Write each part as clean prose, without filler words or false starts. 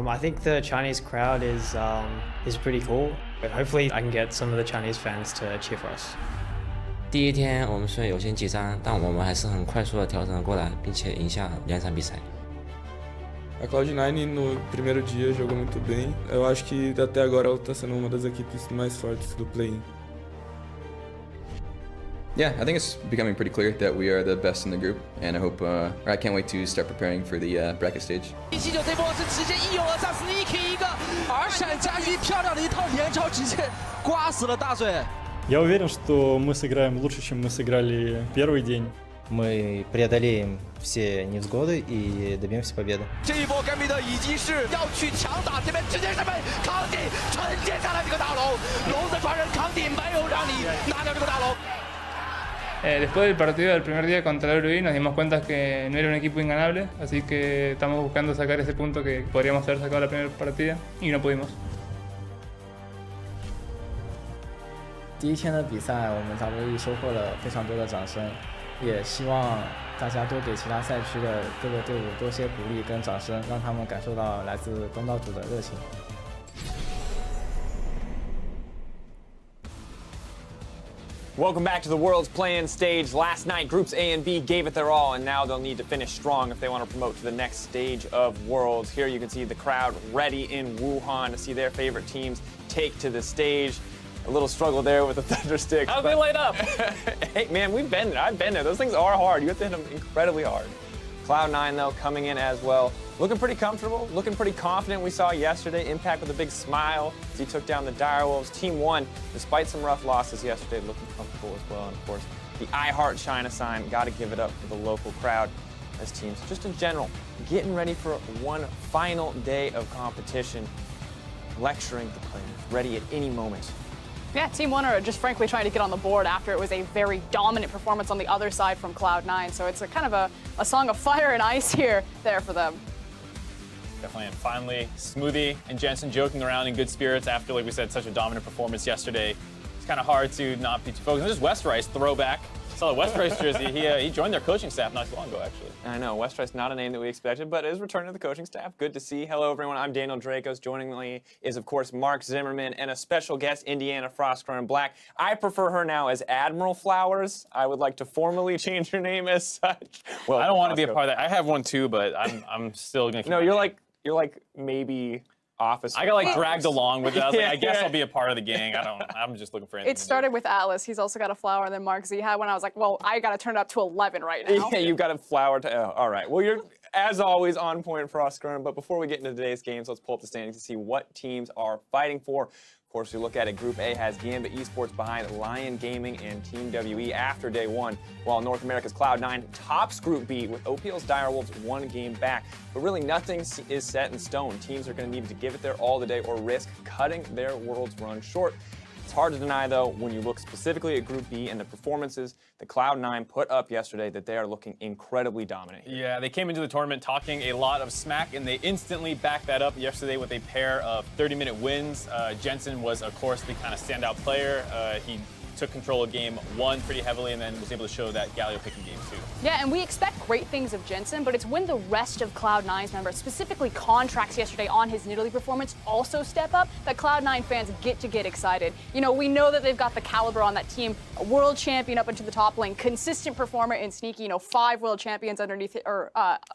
I think the Chinese crowd is pretty cool. Hopefully I can get some of the Chinese fans to cheer for us. 第一天我们虽然有些紧张，但我们还是很快速的调整了过来，并且赢下2场比赛。A Cloud9 no primeiro dia jogou muito bem. Eu acho que até agora ela está sendo uma das equipes mais fortes do play-in. Yeah, I think it's becoming pretty clear that we are the best in the group, and I hope, or I can't wait to start preparing for the bracket stage. 179这波是直接一拥而上 ，Sneaky 一个耳闪加鱼，漂亮的一套连招，直接刮死了大嘴。Я уверен, что мы сыграем лучше, чем мы сыграли первый день. Мы преодолеем все невзгоды и добьемся победы. 这一波 Gambit 已经是要去强打，这边直接是被康帝承接下来这个大龙，龙的传人康帝没有让你拿掉这个大龙。 Después del partido del primer día contra el VOD nos dimos cuenta que no era un equipo inganable, así que estamos buscando sacar ese punto que podríamos haber sacado la primera partida y no pudimos. 第一天的比赛，我们 WE 收获了非常多的掌声，也希望大家多给其他赛区的各个队伍多些鼓励跟掌声，让他们感受到来自东道主的热情。 Welcome back to the World's play-in stage. Last night, Groups A and B gave it their all, and now they'll need to finish strong if they want to promote to the next stage of Worlds. Here you can see the crowd ready in Wuhan to see their favorite teams take to the stage. A little struggle there with the thunder sticks. How'd they light up? Hey, man, we've been there. I've been there. Those things are hard. You have to hit them incredibly hard. Cloud9, though, coming in as well. Looking pretty comfortable, looking pretty confident. We saw yesterday Impact with a big smile as he took down the Direwolves. Team 1, despite some rough losses yesterday, looking comfortable as well. And of course, the I Heart China sign, got to give it up for the local crowd as teams, just in general, getting ready for one final day of competition, lecturing the players, ready at any moment. Yeah, Team 1 are just frankly trying to get on the board after it was a very dominant performance on the other side from Cloud9. So it's a kind of a song of fire and ice here there for them. Definitely, and finally, Smoothie and Jensen joking around in good spirits after, like we said, such a dominant performance yesterday. It's kind of hard to not be too focused. This is West Rice throwback. Saw the West Rice jersey. He joined their coaching staff not too long ago, actually. I know, West Rice, not a name that we expected, but is returning to the coaching staff. Good to see. Hello, everyone. I'm Daniel Dracos. Joining me is, of course, Mark Zimmerman and a special guest, Indiana Frostgrown Black. I prefer her now as Admiral Flowers. I would like to formally change her name as such. Well, I don't want to be a part of that. I have one too, but I'm still gonna. No, you're like maybe officer. I got like dragged along with it. I was like, I guess Yeah. I'll be a part of the gang. I'm just looking for anything. It started with Atlas. He's also got a flower, and then Mark Z had one. I was like, well, I got to turn it up to 11 right now. Yeah, you've got a flower to. Oh, all right. Well, you're, as always, on point, Frostgrown. But before we get into today's games, let's pull up the standings to see what teams are fighting for. Of course, we look at it. Group A has Gambit Esports behind Lion Gaming and Team WE after day one, while North America's Cloud9 tops Group B with OPL's Direwolves one game back. But really, nothing is set in stone. Teams are going to need to give it their all today or risk cutting their Worlds run short. It's hard to deny, though, when you look specifically at Group B and the performances that Cloud9 put up yesterday, that they are looking incredibly dominant. Yeah, they came into the tournament talking a lot of smack, and they instantly backed that up yesterday with a pair of 30-minute wins. Jensen was, of course, the kind of standout player. He took control of game one pretty heavily and then was able to show that Galio pick in game two. Yeah, and we expect great things of Jensen, but it's when the rest of Cloud9's members, specifically Contracts yesterday on his Nidalee performance, also step up, that Cloud9 fans get excited. You know, we know that they've got the caliber on that team, a world champion up into the top lane, consistent performer in Sneaky, you know, 5 world champions underneath,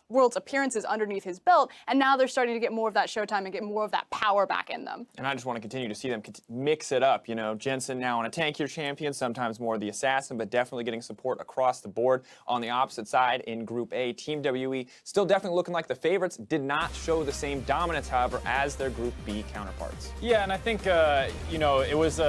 world's appearances underneath his belt, and now they're starting to get more of that showtime and get more of that power back in them. And I just want to continue to see them mix it up. You know, Jensen now on a tankier champion, sometimes more the assassin, but definitely getting support across the board. On the opposite side in Group A, Team WE still definitely looking like the favorites, did not show the same dominance, however, as their Group B counterparts. Yeah, and I think, you know, it was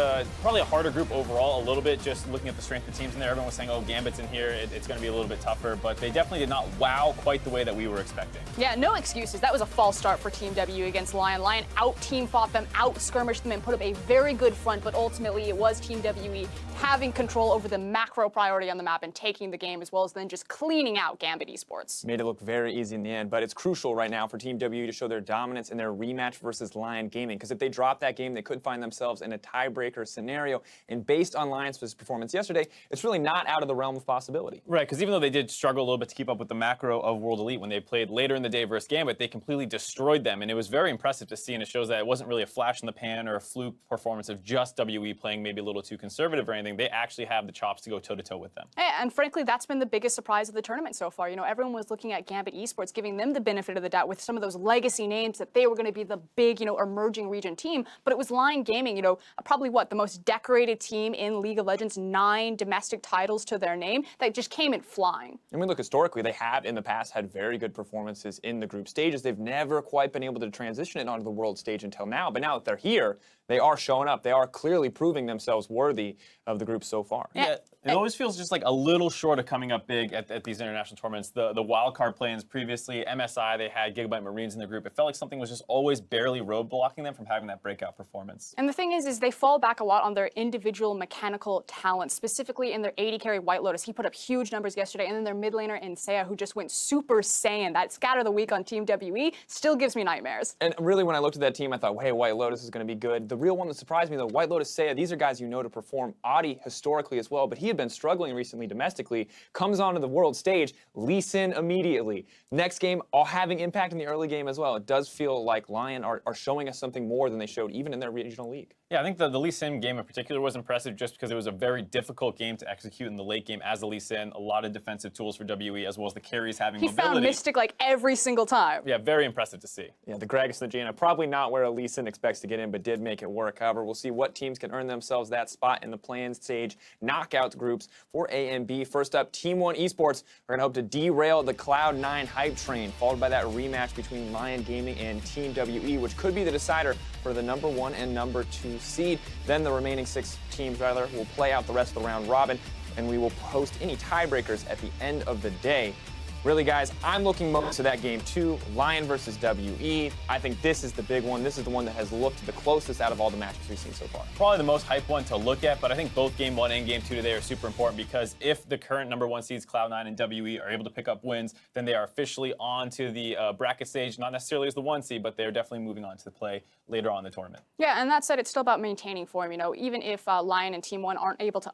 probably a harder group overall a little bit, just looking at the strength of teams in there. Everyone was saying, oh, Gambit's in here, it's going to be a little bit tougher, but they definitely did not wow quite the way that we were expecting. Yeah, no excuses. That was a false start for Team W against Lion. Lion out-team fought them, out-skirmished them, and put up a very good front, but ultimately it was Team WE having control over the macro priority on the map and taking the game, as well as then just cleaning out Gambit Esports. Made it look very easy in the end, but it's crucial right now for Team WE to show their dominance in their rematch versus Lion Gaming, because if they drop that game, they could find themselves in a tiebreaker scenario, and based on Lion's performance yesterday, it's really not out of the realm of possibility. Right, because even though they did struggle a little bit to keep up with the macro of World Elite when they played later in the day versus Gambit, they completely destroyed them, and it was very impressive to see, and it shows that it wasn't really a flash in the pan or a fluke performance of just WE playing maybe a little too conservative or anything. They actually have the chops to go toe-to-toe with them. And frankly, that's been the biggest surprise of the tournament so far. You know, everyone was looking at Gambit Esports, giving them the benefit of the doubt with some of those legacy names that they were going to be the big, you know, emerging region team. But it was Lion Gaming, you know, probably what, the most decorated team in League of Legends, 9 domestic titles to their name, that just came in flying. I mean, look, historically, they have in the past had very good performances in the group stages. They've never quite been able to transition it onto the world stage until now. But now that they're here, they are showing up. They are clearly proving themselves worthy of the group so far. Yeah, it always feels just like a little short of coming up big at these international tournaments. The wildcard play-ins previously, MSI, they had Gigabyte Marines in the group. It felt like something was just always barely roadblocking them from having that breakout performance. And the thing is they fall back a lot on their individual mechanical talents, specifically in their AD carry White Lotus. He put up huge numbers yesterday, and then their mid laner in Seiya, who just went Super Saiyan. That scatter of the week on Team WE still gives me nightmares. And really, when I looked at that team, I thought, hey, White Lotus is going to be good. The real one that surprised me, though, White Lotus, Seiya, these are guys you know to perform. Adi historically as well, but he had been struggling recently domestically, comes onto the world stage, Lee Sin immediately. Next game, all having impact in the early game as well. It does feel like Lion are showing us something more than they showed even in their regional league. Yeah, I think the Lee Sin game in particular was impressive just because it was a very difficult game to execute in the late game as a Lee Sin. A lot of defensive tools for WE, as well as the carries having He mobility. found Mystic like every single time. Yeah, very impressive to see. Yeah, the Gragas and the Jaina, probably not where a Lee Sin expects to get in, but did make it work. However, we'll see what teams can earn themselves that spot in the play-in stage knockout groups for A and B. First up, Team 1 Esports are going to hope to derail the Cloud9 hype train, followed by that rematch between Lion Gaming and Team WE, which could be the decider for the number 1 and number 2 seed. Then the remaining 6 teams, will play out the rest of the round robin, and we will post any tiebreakers at the end of the day. Really, guys, I'm looking most to that game 2, Lion versus WE. I think this is the big one. This is the one that has looked the closest out of all the matches we've seen so far. Probably the most hype one to look at, but I think both game 1 and game 2 today are super important because if the current number 1 seeds, Cloud9 and WE, are able to pick up wins, then they are officially on to the bracket stage, not necessarily as the 1 seed, but they're definitely moving on to the play later on in the tournament. Yeah, and that said, it's still about maintaining form. You know, even if Lion and Team 1 aren't able to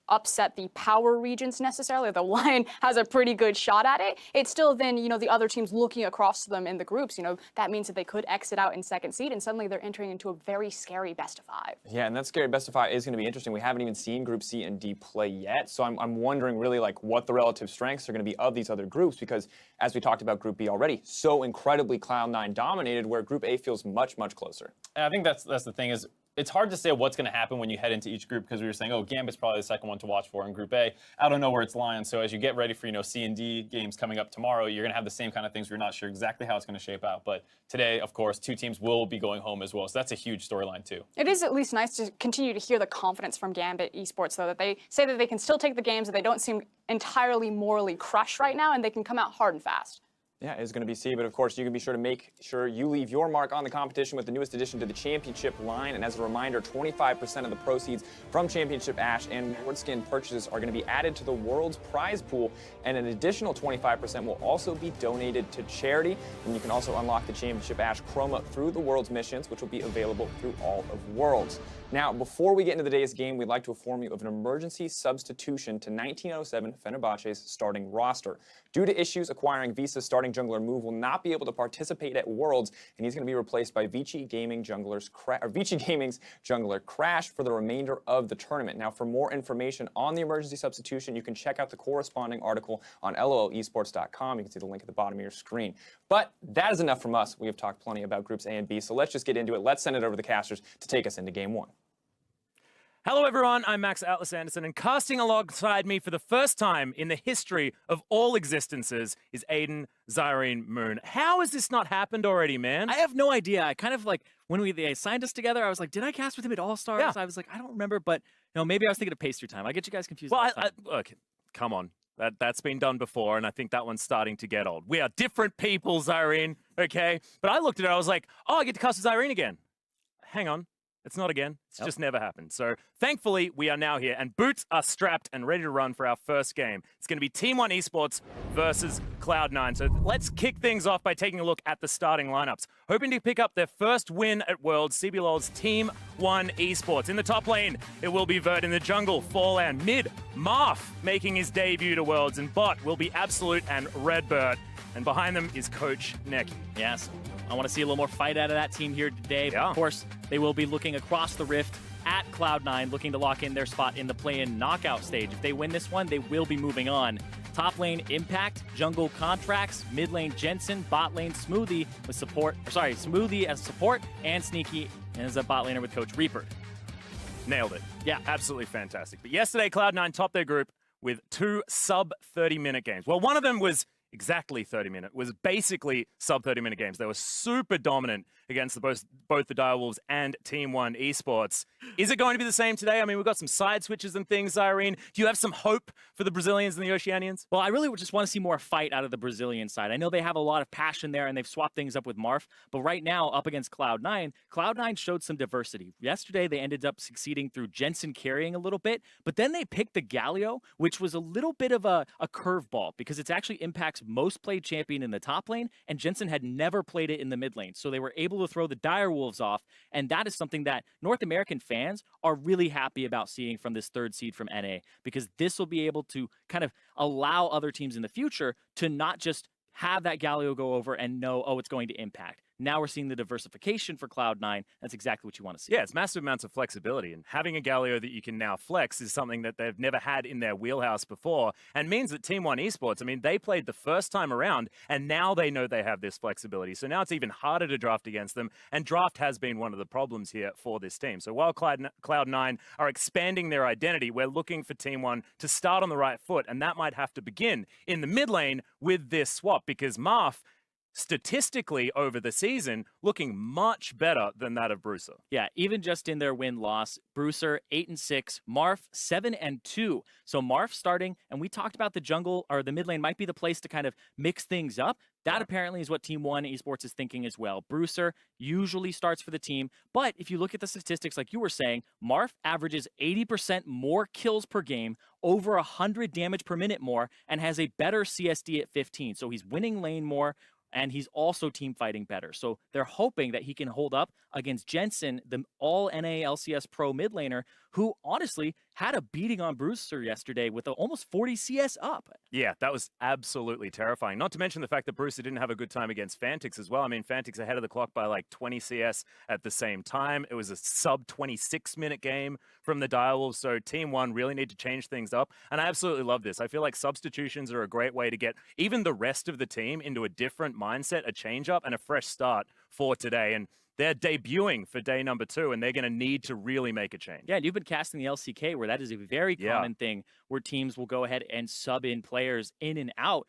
upset the power regions necessarily, though Lion has a pretty good shot at it, it's still then, you know, the other teams looking across to them in the groups, you know, that means that they could exit out in second seed and suddenly they're entering into a very scary best of 5. Yeah, and that scary best of 5 is going to be interesting. We haven't even seen Group C and D play yet, so I'm wondering really like what the relative strengths are going to be of these other groups because as we talked about Group B already, so incredibly Cloud9 dominated where Group A feels much, much closer. And I think that's the thing is, it's hard to say what's going to happen when you head into each group because we were saying, oh, Gambit's probably the second one to watch for in Group A. I don't know where it's Lion, so as you get ready for, you know, C and D games coming up tomorrow, you're going to have the same kind of things where you're not sure exactly how it's going to shape out. But today, of course, 2 teams will be going home as well, so that's a huge storyline too. It is at least nice to continue to hear the confidence from Gambit Esports, though, that they say that they can still take the games, that they don't seem entirely morally crushed right now, and they can come out hard and fast. Yeah, it's going to be C, but of course you can be sure to make sure you leave your mark on the competition with the newest addition to the Championship line. And as a reminder, 25% of the proceeds from Championship Ash and Ward Skin purchases are going to be added to the world's prize pool, and an additional 25% will also be donated to charity. And you can also unlock the Championship Ash chroma through the World's missions, which will be available through all of Worlds. Now, before we get into today's game, we'd like to inform you of an emergency substitution to 1907 Fenerbahce's starting roster. Due to issues acquiring Visa's starting jungler Move will not be able to participate at Worlds, and he's going to be replaced by Vici Gaming's jungler Crash for the remainder of the tournament. Now, for more information on the emergency substitution, you can check out the corresponding article on lolesports.com. You can see the link at the bottom of your screen. But that is enough from us. We have talked plenty about Groups A and B, so let's just get into it. Let's send it over to the casters to take us into Game 1. Hello everyone, I'm Max Atlas Anderson, and casting alongside me for the first time in the history of all existences is Aiden Zyrene Moon. How has this not happened already, man? I have no idea. I kind of like, when they signed us together, I was like, did I cast with him at All-Stars? Yeah. I was like, I don't remember, but maybe I was thinking of Pastry Time. I get you guys confused. Well, all the time. look, come on. That's been done before, and I think that one's starting to get old. We are different people, Zyrene, okay? But I looked at it, I was like, oh, I get to cast with Zyrene again. Hang on. It's not again. It's just never happened. So thankfully, we are now here, and boots are strapped and ready to run for our first game. It's going to be Team 1 Esports versus Cloud9. So let's kick things off by taking a look at the starting lineups. Hoping to pick up their first win at Worlds, CBLOL's Team 1 Esports. In the top lane, it will be Vert. In the jungle, Forlan. Mid, Marf making his debut to Worlds, and bot will be Absolute and Redbird. And behind them is Coach Neki. Yes. I want to see a little more fight out of that team here today. But of course, they will be looking across the rift at Cloud9, looking to lock in their spot in the play-in knockout stage. If they win this one, they will be moving on. Top lane, Impact, jungle, Contracts, mid lane, Jensen, bot lane, Smoothie with support. Smoothie as support, and Sneaky as a bot laner with Coach Reaper. Nailed it. Yeah, absolutely fantastic. But yesterday, Cloud9 topped their group with 2 sub-30-minute games. Well, one of them was exactly 30-minute, was basically sub-30-minute games. They were super dominant against both the Direwolves and Team 1 Esports. Is it going to be the same today? I mean, we've got some side switches and things, Irene. Do you have some hope for the Brazilians and the Oceanians? Well, I really just want to see more fight out of the Brazilian side. I know they have a lot of passion there, and they've swapped things up with Marf, but right now, up against Cloud9, Cloud9 showed some diversity. Yesterday, they ended up succeeding through Jensen carrying a little bit, but then they picked the Galio, which was a little bit of a curveball, because it's actually Impact's most played champion in the top lane, and Jensen had never played it in the mid lane. So they were able to throw the Direwolves off, and that is something that North American fans are really happy about seeing from this third seed from NA, because this will be able to kind of allow other teams in the future to not just have that Galio go over and know, oh, it's going to Impact. Now we're seeing the diversification for Cloud9. That's exactly what you want to see. Yeah, it's massive amounts of flexibility, and having a Galio that you can now flex is something that they've never had in their wheelhouse before, and means that Team 1 Esports, I mean, they played the first time around, and now they know they have this flexibility. So now it's even harder to draft against them, and draft has been one of the problems here for this team. So while Cloud9 are expanding their identity, we're looking for Team 1 to start on the right foot, and that might have to begin in the mid lane with this swap, because Marf, statistically over the season, looking much better than that of Bruiser. Yeah, even just in their win-loss, Bruiser 8-6, Marf 7-2. So Marf starting, and we talked about the jungle, or the mid lane might be the place to kind of mix things up. That apparently is what Team 1 Esports is thinking as well. Bruiser usually starts for the team, but if you look at the statistics like you were saying, Marf averages 80% more kills per game, over 100 damage per minute more, and has a better CSD at 15. So he's winning lane more, and he's also team fighting better. So they're hoping that he can hold up against Jensen, the all-NA LCS pro mid laner, who honestly had a beating on Bruiser yesterday with almost 40 CS up. Yeah, that was absolutely terrifying. Not to mention the fact that Bruiser didn't have a good time against Fantix as well. I mean, Fantix ahead of the clock by like 20 CS at the same time. It was a sub-26-minute game from the Direwolves, so Team 1 really need to change things up. And I absolutely love this. I feel like substitutions are a great way to get even the rest of the team into a different mindset, a change-up, and a fresh start for today. And they're debuting for day number 2, and they're going to need to really make a change. Yeah, and you've been casting the LCK, where that is a very common thing, where teams will go ahead and sub in players in and out,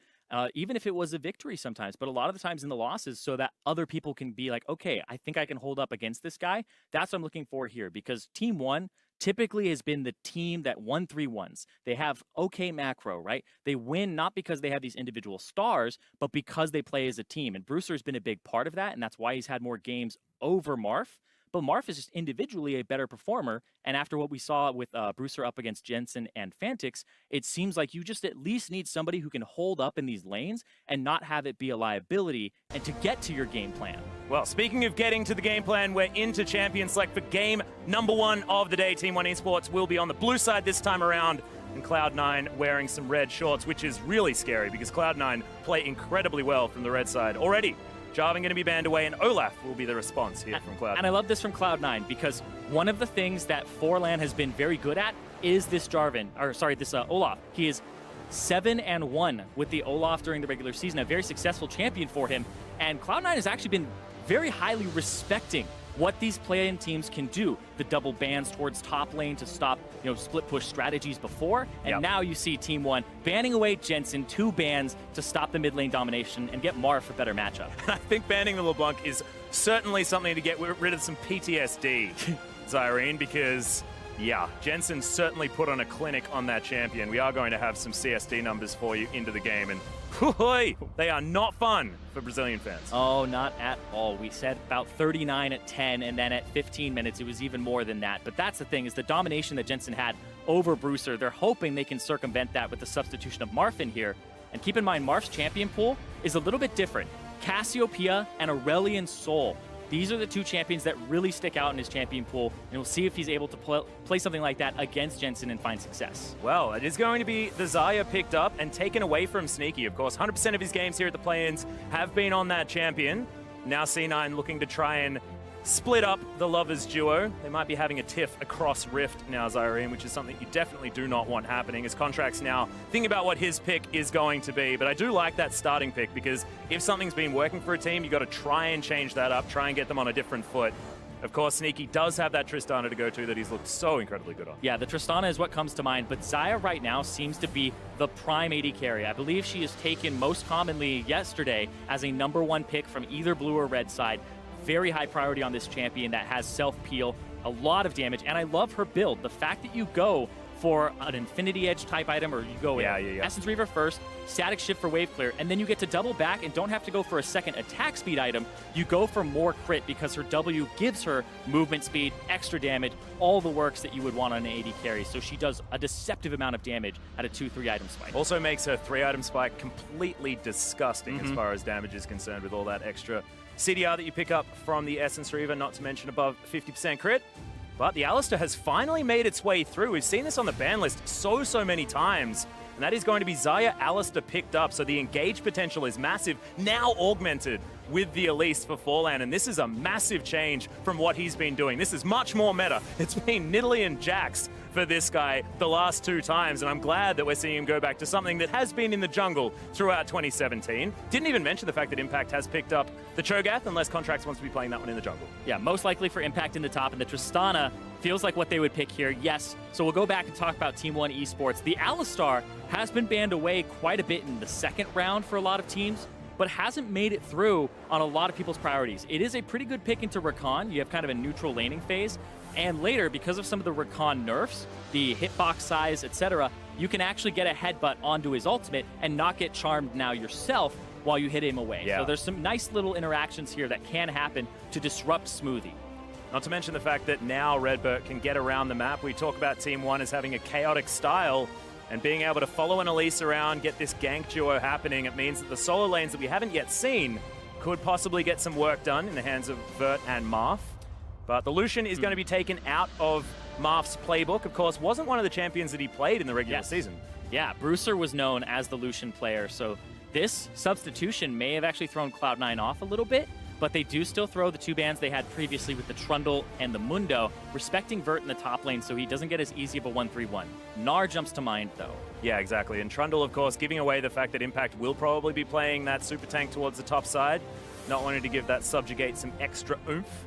even if it was a victory sometimes. But a lot of the times in the losses, so that other people can be like, okay, I think I can hold up against this guy. That's what I'm looking for here, because Team 1 typically has been the team that won 3-1s. They have okay macro, right? They win not because they have these individual stars, but because they play as a team. And Bruiser has been a big part of that, and that's why he's had more games over Marf. But Marf is just individually a better performer, and after what we saw with Bruiser up against Jensen and Fantix, it seems like you just at least need somebody who can hold up in these lanes and not have it be a liability, and to get to your game plan. Well, speaking of getting to the game plan, we're into Champion Select for game number 1 of the day. Team 1 Esports will be on the blue side this time around, and Cloud9 wearing some red shorts, which is really scary because Cloud9 play incredibly well from the red side already. Jarvan going to be banned away, and Olaf will be the response here from Cloud9. And I love this from Cloud9, because one of the things that Forlan has been very good at is this Olaf. He is 7-1 with the Olaf during the regular season, a very successful champion for him. And Cloud9 has actually been very highly respecting what these play-in teams can do. The double bans towards top lane to stop, split push strategies before. And now you see Team 1 banning away Jensen, 2 bans to stop the mid lane domination and get Marf for better matchup. I think banning the LeBlanc is certainly something to get rid of some PTSD, Zyrene, because Yeah, Jensen certainly put on a clinic on that champion. We are going to have some CSD numbers for you into the game, and they are not fun for Brazilian fans. Oh, not at all. We said about 39 at 10, and then at 15 minutes, it was even more than that. But that's the thing, is the domination that Jensen had over Brewster. They're hoping they can circumvent that with the substitution of Marf in here. And keep in mind, Marf's champion pool is a little bit different. Cassiopeia and Aurelian Sol. These are the two champions that really stick out in his champion pool, and we'll see if he's able to play something like that against Jensen and find success. Well, it is going to be the Xayah picked up and taken away from Sneaky. Of course, 100% of his games here at the play-ins have been on that champion. Now C9 looking to try and split up the Lovers duo. They might be having a tiff across Rift now, Zyrene, which is something you definitely do not want happening, as Contract's now thinking about what his pick is going to be. But I do like that starting pick, because if something's been working for a team, you got to try and change that up, try and get them on a different foot. Of course, Sneaky does have that Tristana to go to that he's looked so incredibly good on. Yeah, the Tristana is what comes to mind, but Xayah right now seems to be the prime AD carry. I believe she is taken most commonly yesterday as a #1 pick from either blue or red side. Very high priority on this champion that has self-peel, a lot of damage, and I love her build. The fact that you go for an Infinity Edge type item, or you go Essence Reaver first, Static Shift for wave clear, and then you get to double back and don't have to go for a second attack speed item. You go for more crit because her W gives her movement speed, extra damage, all the works that you would want on an AD carry. So she does a deceptive amount of damage at a 2-3 item spike. Also makes her 3-item spike completely disgusting as far as damage is concerned, with all that extra CDR that you pick up from the Essence Reaver, not to mention above 50% crit. But the Alistar has finally made its way through. We've seen this on the ban list so many times. And that is going to be Xayah Alistar picked up. So the engage potential is massive, now augmented with the Elise for Forlan. And this is a massive change from what he's been doing. This is much more meta. It's been Nidalee and Jax for this guy the last 2 times. And I'm glad that we're seeing him go back to something that has been in the jungle throughout 2017. Didn't even mention the fact that Impact has picked up the Cho'Gath, unless Contracts wants to be playing that one in the jungle. Yeah, most likely for Impact in the top, and the Tristana feels like what they would pick here, yes. So we'll go back and talk about Team 1 Esports. The Alistar has been banned away quite a bit in the second round for a lot of teams, but hasn't made it through on a lot of people's priorities. It is a pretty good pick into Rakan. You have kind of a neutral laning phase, and later, because of some of the Rakan nerfs, the hitbox size, etc., you can actually get a headbutt onto his ultimate and not get charmed now yourself while you hit him away. Yeah. So there's some nice little interactions here that can happen to disrupt Smoothie. Not to mention the fact that now Redbert can get around the map. We talk about Team 1 as having a chaotic style, and being able to follow an Elise around, get this gank duo happening. It means that the solo lanes that we haven't yet seen could possibly get some work done in the hands of Vert and Marth. But the Lucian is going to be taken out of Marth's playbook. Of course, wasn't one of the champions that he played in the regular season. Yeah, Brewster was known as the Lucian player, so this substitution may have actually thrown Cloud9 off a little bit, but they do still throw the 2 bans they had previously with the Trundle and the Mundo, respecting Vert in the top lane so he doesn't get as easy of a 1-3-1. Gnar jumps to mind, though. Yeah, exactly. And Trundle, of course, giving away the fact that Impact will probably be playing that super tank towards the top side, not wanting to give that Subjugate some extra oomph.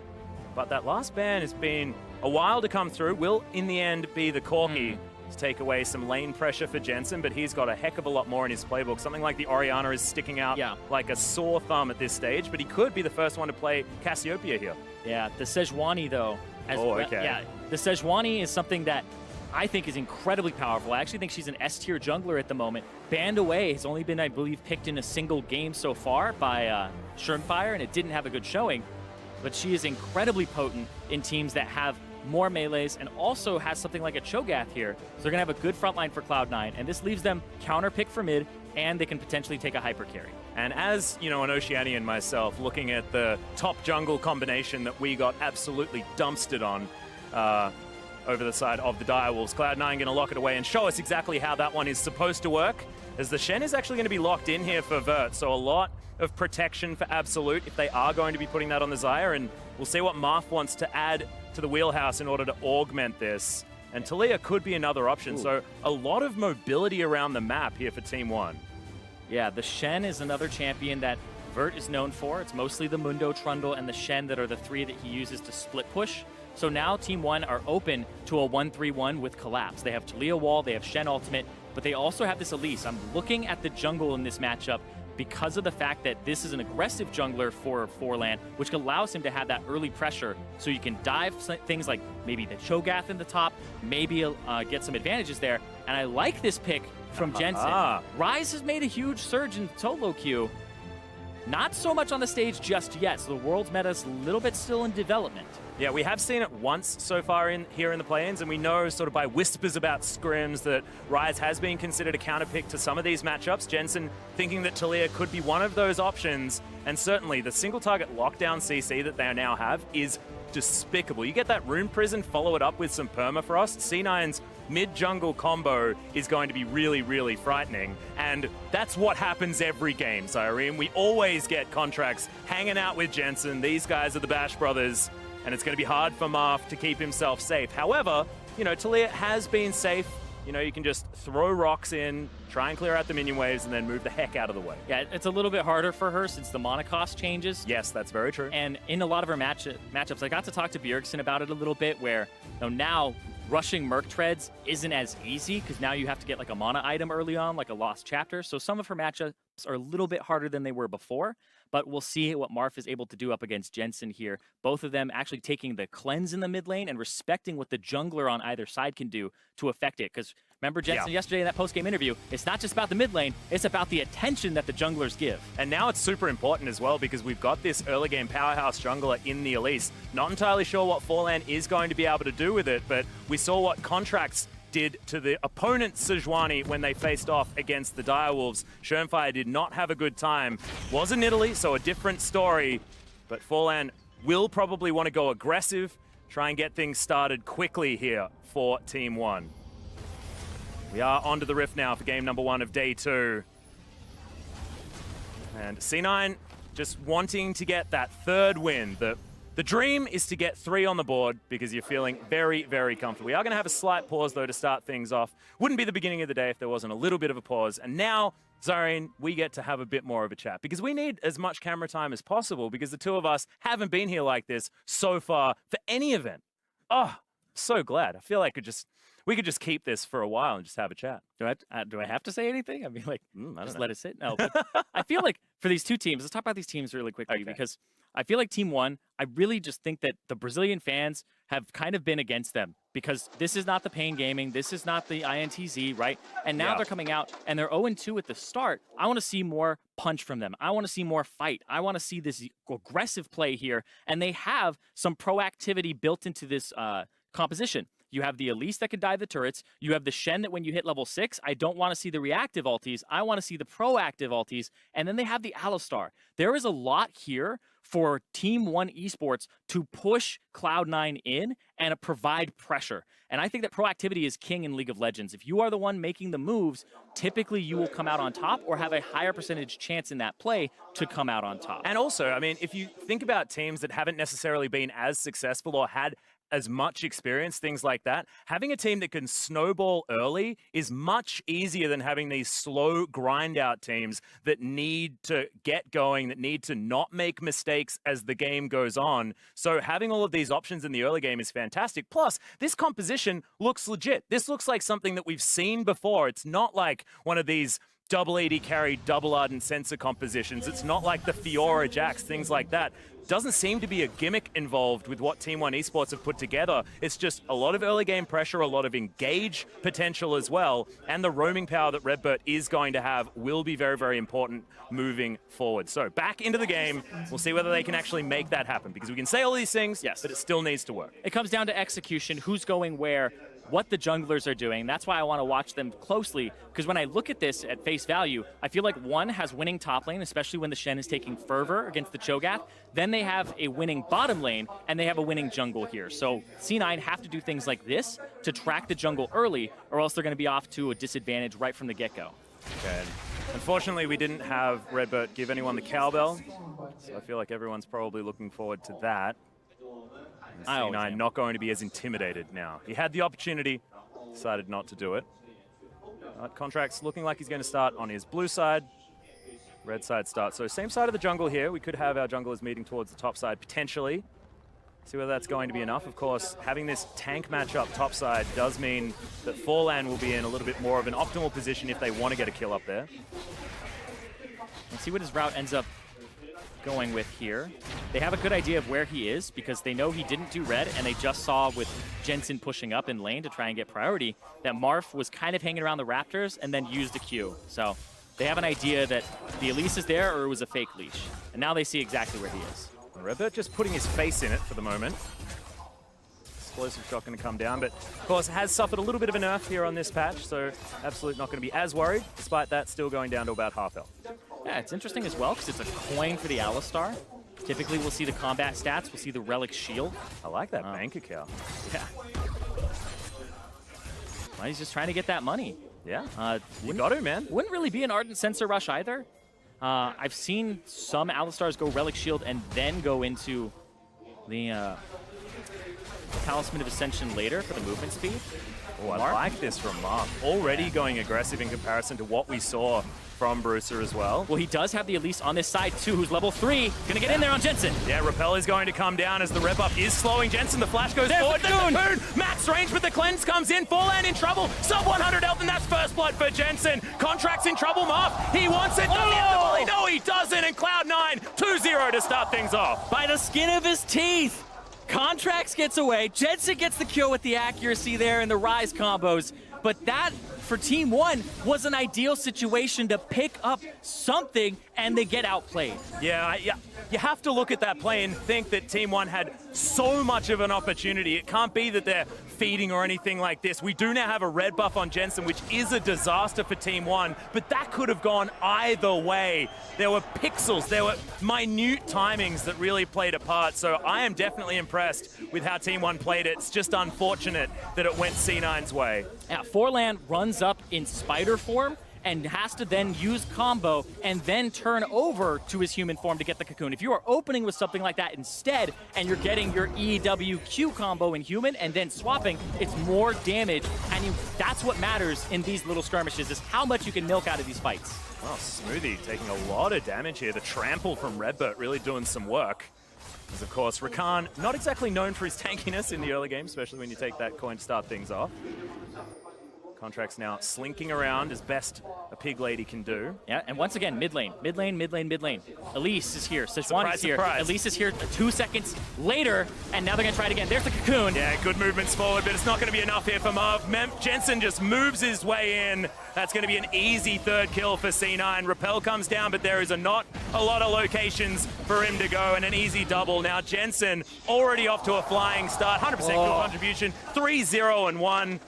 But that last ban has been a while to come through. Will, in the end, be the Corki to take away some lane pressure for Jensen, but he's got a heck of a lot more in his playbook. Something like the Orianna is sticking out like a sore thumb at this stage, but he could be the first one to play Cassiopeia here. Yeah, the Sejuani, though. Yeah, the Sejuani is something that I think is incredibly powerful. I actually think she's an S-tier jungler at the moment. Banned away has only been, I believe, picked in a single game so far by Shermfire, and it didn't have a good showing. But she is incredibly potent in teams that have more melees and also has something like a Cho'Gath here. So they're going to have a good front line for Cloud9, and this leaves them counter pick for mid, and they can potentially take a hyper carry. And as, you know, an Oceanian myself, looking at the top jungle combination that we got absolutely dumpstered on over the side of the Direwolves, Cloud9 going to lock it away and show us exactly how that one is supposed to work, as the Shen is actually going to be locked in here for Vert, so a lot of protection for Absolute if they are going to be putting that on the Xayah, and we'll see what Marth wants to add to the wheelhouse in order to augment this. And Talia could be another option, so a lot of mobility around the map here for Team 1. Yeah, the Shen is another champion that Vert is known for. It's mostly the Mundo, Trundle, and the Shen that are the 3 that he uses to split push. So now Team 1 are open to a 1-3-1 with Collapse. They have Talia Wall, they have Shen Ultimate, but they also have this Elise. I'm looking at the jungle in this matchup. because of the fact that this is an aggressive jungler for Forlan, which allows him to have that early pressure so you can dive things like maybe the Cho'Gath in the top, maybe get some advantages there. And I like this pick from Jensen. Ryze has made a huge surge in solo queue. Not so much on the stage just yet, so the world's meta's a little bit still in development. Yeah, we have seen it once so far here in the play-ins, and we know sort of by whispers about scrims that Ryze has been considered a counterpick to some of these matchups. Jensen thinking that Taliyah could be one of those options, and certainly the single target lockdown CC that they now have is despicable. You get that Rune Prison, follow it up with some Permafrost. C9's mid-jungle combo is going to be really, really frightening, and that's what happens every game, Zyrene. We always get contracts hanging out with Jensen. These guys are the Bash Brothers, and it's going to be hard for Marth to keep himself safe. However, you know, Taliyah has been safe. You know, you can just throw rocks in, try and clear out the minion waves, and then move the heck out of the way. Yeah, it's a little bit harder for her since the mana cost changes. Yes, that's very true. And in a lot of her matchups, I got to talk to Bjergsen about it a little bit, where now rushing Merc Treads isn't as easy because now you have to get like a mana item early on, like a Lost Chapter. So some of her matchups are a little bit harder than they were before, but we'll see what Marth is able to do up against Jensen here. Both of them actually taking the cleanse in the mid lane and respecting what the jungler on either side can do to affect it. Because remember Jensen yesterday in that post-game interview, it's not just about the mid lane, it's about the attention that the junglers give. And now it's super important as well because we've got this early game powerhouse jungler in the Elise. Not entirely sure what Forlan is going to be able to do with it, but we saw what Contracts did to the opponent Sejuani when they faced off against the Direwolves. Schönfire did not have a good time. Was in Italy, so a different story, but Forlan will probably want to go aggressive, try and get things started quickly here for Team 1. We are onto the Rift now for game number 1 of day 2. And C9 just wanting to get that third win. The dream is to get 3 on the board because you're feeling very, very comfortable. We are going to have a slight pause, though, to start things off. Wouldn't be the beginning of the day if there wasn't a little bit of a pause. And now, Zyrene, we get to have a bit more of a chat because we need as much camera time as possible because the two of us haven't been here like this so far for any event. Oh, so glad. I feel like we could just keep this for a while and just have a chat. Do I have to say anything? I mean, like, just let it sit? No, but I feel like for these two teams, let's talk about these teams really quickly because I feel like Team 1, I really just think that the Brazilian fans have kind of been against them because this is not the Pain Gaming, this is not the INTZ, right? And now they're coming out and they're 0-2 at the start. I want to see more punch from them. I want to see more fight. I want to see this aggressive play here. And they have some proactivity built into this composition. You have the Elise that can dive the turrets. You have the Shen that when you hit level 6, I don't want to see the reactive ultis. I want to see the proactive ultis. And then they have the Alistar. There is a lot here for Team 1 Esports to push Cloud9 in and provide pressure. And I think that proactivity is king in League of Legends. If you are the one making the moves, typically you will come out on top or have a higher percentage chance in that play to come out on top. And also, I mean, if you think about teams that haven't necessarily been as successful or had as much experience, things like that, having a team that can snowball early is much easier than having these slow grind out teams that need to get going, that need to not make mistakes as the game goes on. So having all of these options in the early game is fantastic. Plus, this composition looks legit. This looks like something that we've seen before. It's not like one of these double AD carry, double Ardent Sensor compositions. It's not like the Fiora Jax, things like that. Doesn't seem to be a gimmick involved with what Team 1 Esports have put together. It's just a lot of early game pressure, a lot of engage potential as well, and the roaming power that Redbird is going to have will be very, very important moving forward. So back into the game, we'll see whether they can actually make that happen, because we can say all these things, but it still needs to work. It comes down to execution, who's going where, what the junglers are doing. That's why I want to watch them closely, because when I look at this at face value, I feel like one has winning top lane, especially when the Shen is taking Fervor against the Cho'Gath. Then they have a winning bottom lane, and they have a winning jungle here. So C9 have to do things like this to track the jungle early, or else they're going to be off to a disadvantage right from the get-go. Okay. Unfortunately, we didn't have Redbird give anyone the cowbell, so I feel like everyone's probably looking forward to that. C9 not going to be as intimidated now. He had the opportunity, decided not to do it. Contract's looking like he's going to start on his blue side. Red side starts. So same side of the jungle here. We could have our junglers meeting towards the top side potentially. See whether that's going to be enough. Of course, having this tank matchup top side does mean that Forlan will be in a little bit more of an optimal position if they want to get a kill up there. Let's see what his route ends up going with here. They have a good idea of where he is because they know he didn't do red, and they just saw with Jensen pushing up in lane to try and get priority that Marth was kind of hanging around the Raptors and then used a Q. So they have an idea that the Elise is there or it was a fake leash. And now they see exactly where he is. Redbert just putting his face in it for the moment. Explosive shot going to come down, but of course has suffered a little bit of a nerf here on this patch, so absolutely not going to be as worried. Despite that, still going down to about half health. Yeah, it's interesting as well because it's a coin for the Alistar. Typically, we'll see the combat stats, we'll see the relic shield. I like that bank account. Yeah. Well, he's just trying to get that money. Yeah, you got to, man. Wouldn't really be an Ardent Sensor Rush either. I've seen some Alistars go relic shield and then go into the Talisman of Ascension later for the movement speed. Oh, I like this from Marth. Already going aggressive in comparison to what we saw from Bruiser as well. Well, he does have the Elise on this side too, who's level 3. Gonna get in there on Jensen. Yeah, Repel is going to come down as the rep up is slowing Jensen. The flash goes forward. The Cocoon! Max range with the cleanse comes in. Forlan in trouble. Sub 100 health, and that's first blood for Jensen. Contract's in trouble, Marth. He wants it. Does he have the volley? No, he doesn't. And Cloud9, 2-0 to start things off. By the skin of his teeth. Contracts gets away. Jensen gets the kill with the accuracy there and the Rise combos. But that, for Team 1, was an ideal situation to pick up something, and they get outplayed. Yeah, you have to look at that play and think that Team 1 had so much of an opportunity. It can't be that they're feeding or anything like this. We do now have a red buff on Jensen, which is a disaster for Team 1, but that could have gone either way. There were pixels, there were minute timings that really played a part, so I am definitely impressed with how Team 1 played it. It's just unfortunate that it went C9's way. Yeah, Forlan runs up in spider form and has to then use combo and then turn over to his human form to get the cocoon. If you are opening with something like that instead and you're getting your EWQ combo in human and then swapping, it's more damage, and that's what matters in these little skirmishes, is how much you can milk out of these fights. Well, Smoothie taking a lot of damage here. The trample from Redbert really doing some work. Because, of course, Rakan, not exactly known for his tankiness in the early game, especially when you take that coin to start things off. Contract's now slinking around as best a pig lady can do. Yeah, and once again, mid lane, mid lane, mid lane, mid lane. Elise is here, Sejuani is here. Surprise. Elise is here 2 seconds later, and now they're gonna try it again. There's the cocoon. Yeah, good movements forward, but it's not gonna be enough here for Marv. Jensen just moves his way in. That's gonna be an easy third kill for C9. Repel comes down, but there is not a lot of locations for him to go, and an easy double. Now Jensen already off to a flying start, 100% kill contribution, 3-0-1.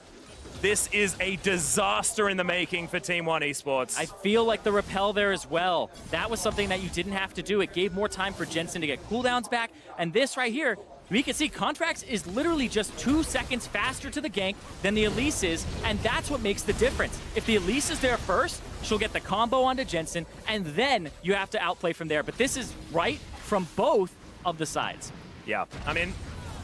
This is a disaster in the making for Team 1 Esports. I feel like the repel there as well. That was something that you didn't have to do. It gave more time for Jensen to get cooldowns back. And this right here, we can see Contracts is literally just 2 seconds faster to the gank than the Elise is, and that's what makes the difference. If the Elise is there first, she'll get the combo onto Jensen, and then you have to outplay from there. But this is right from both of the sides. Yeah, I mean,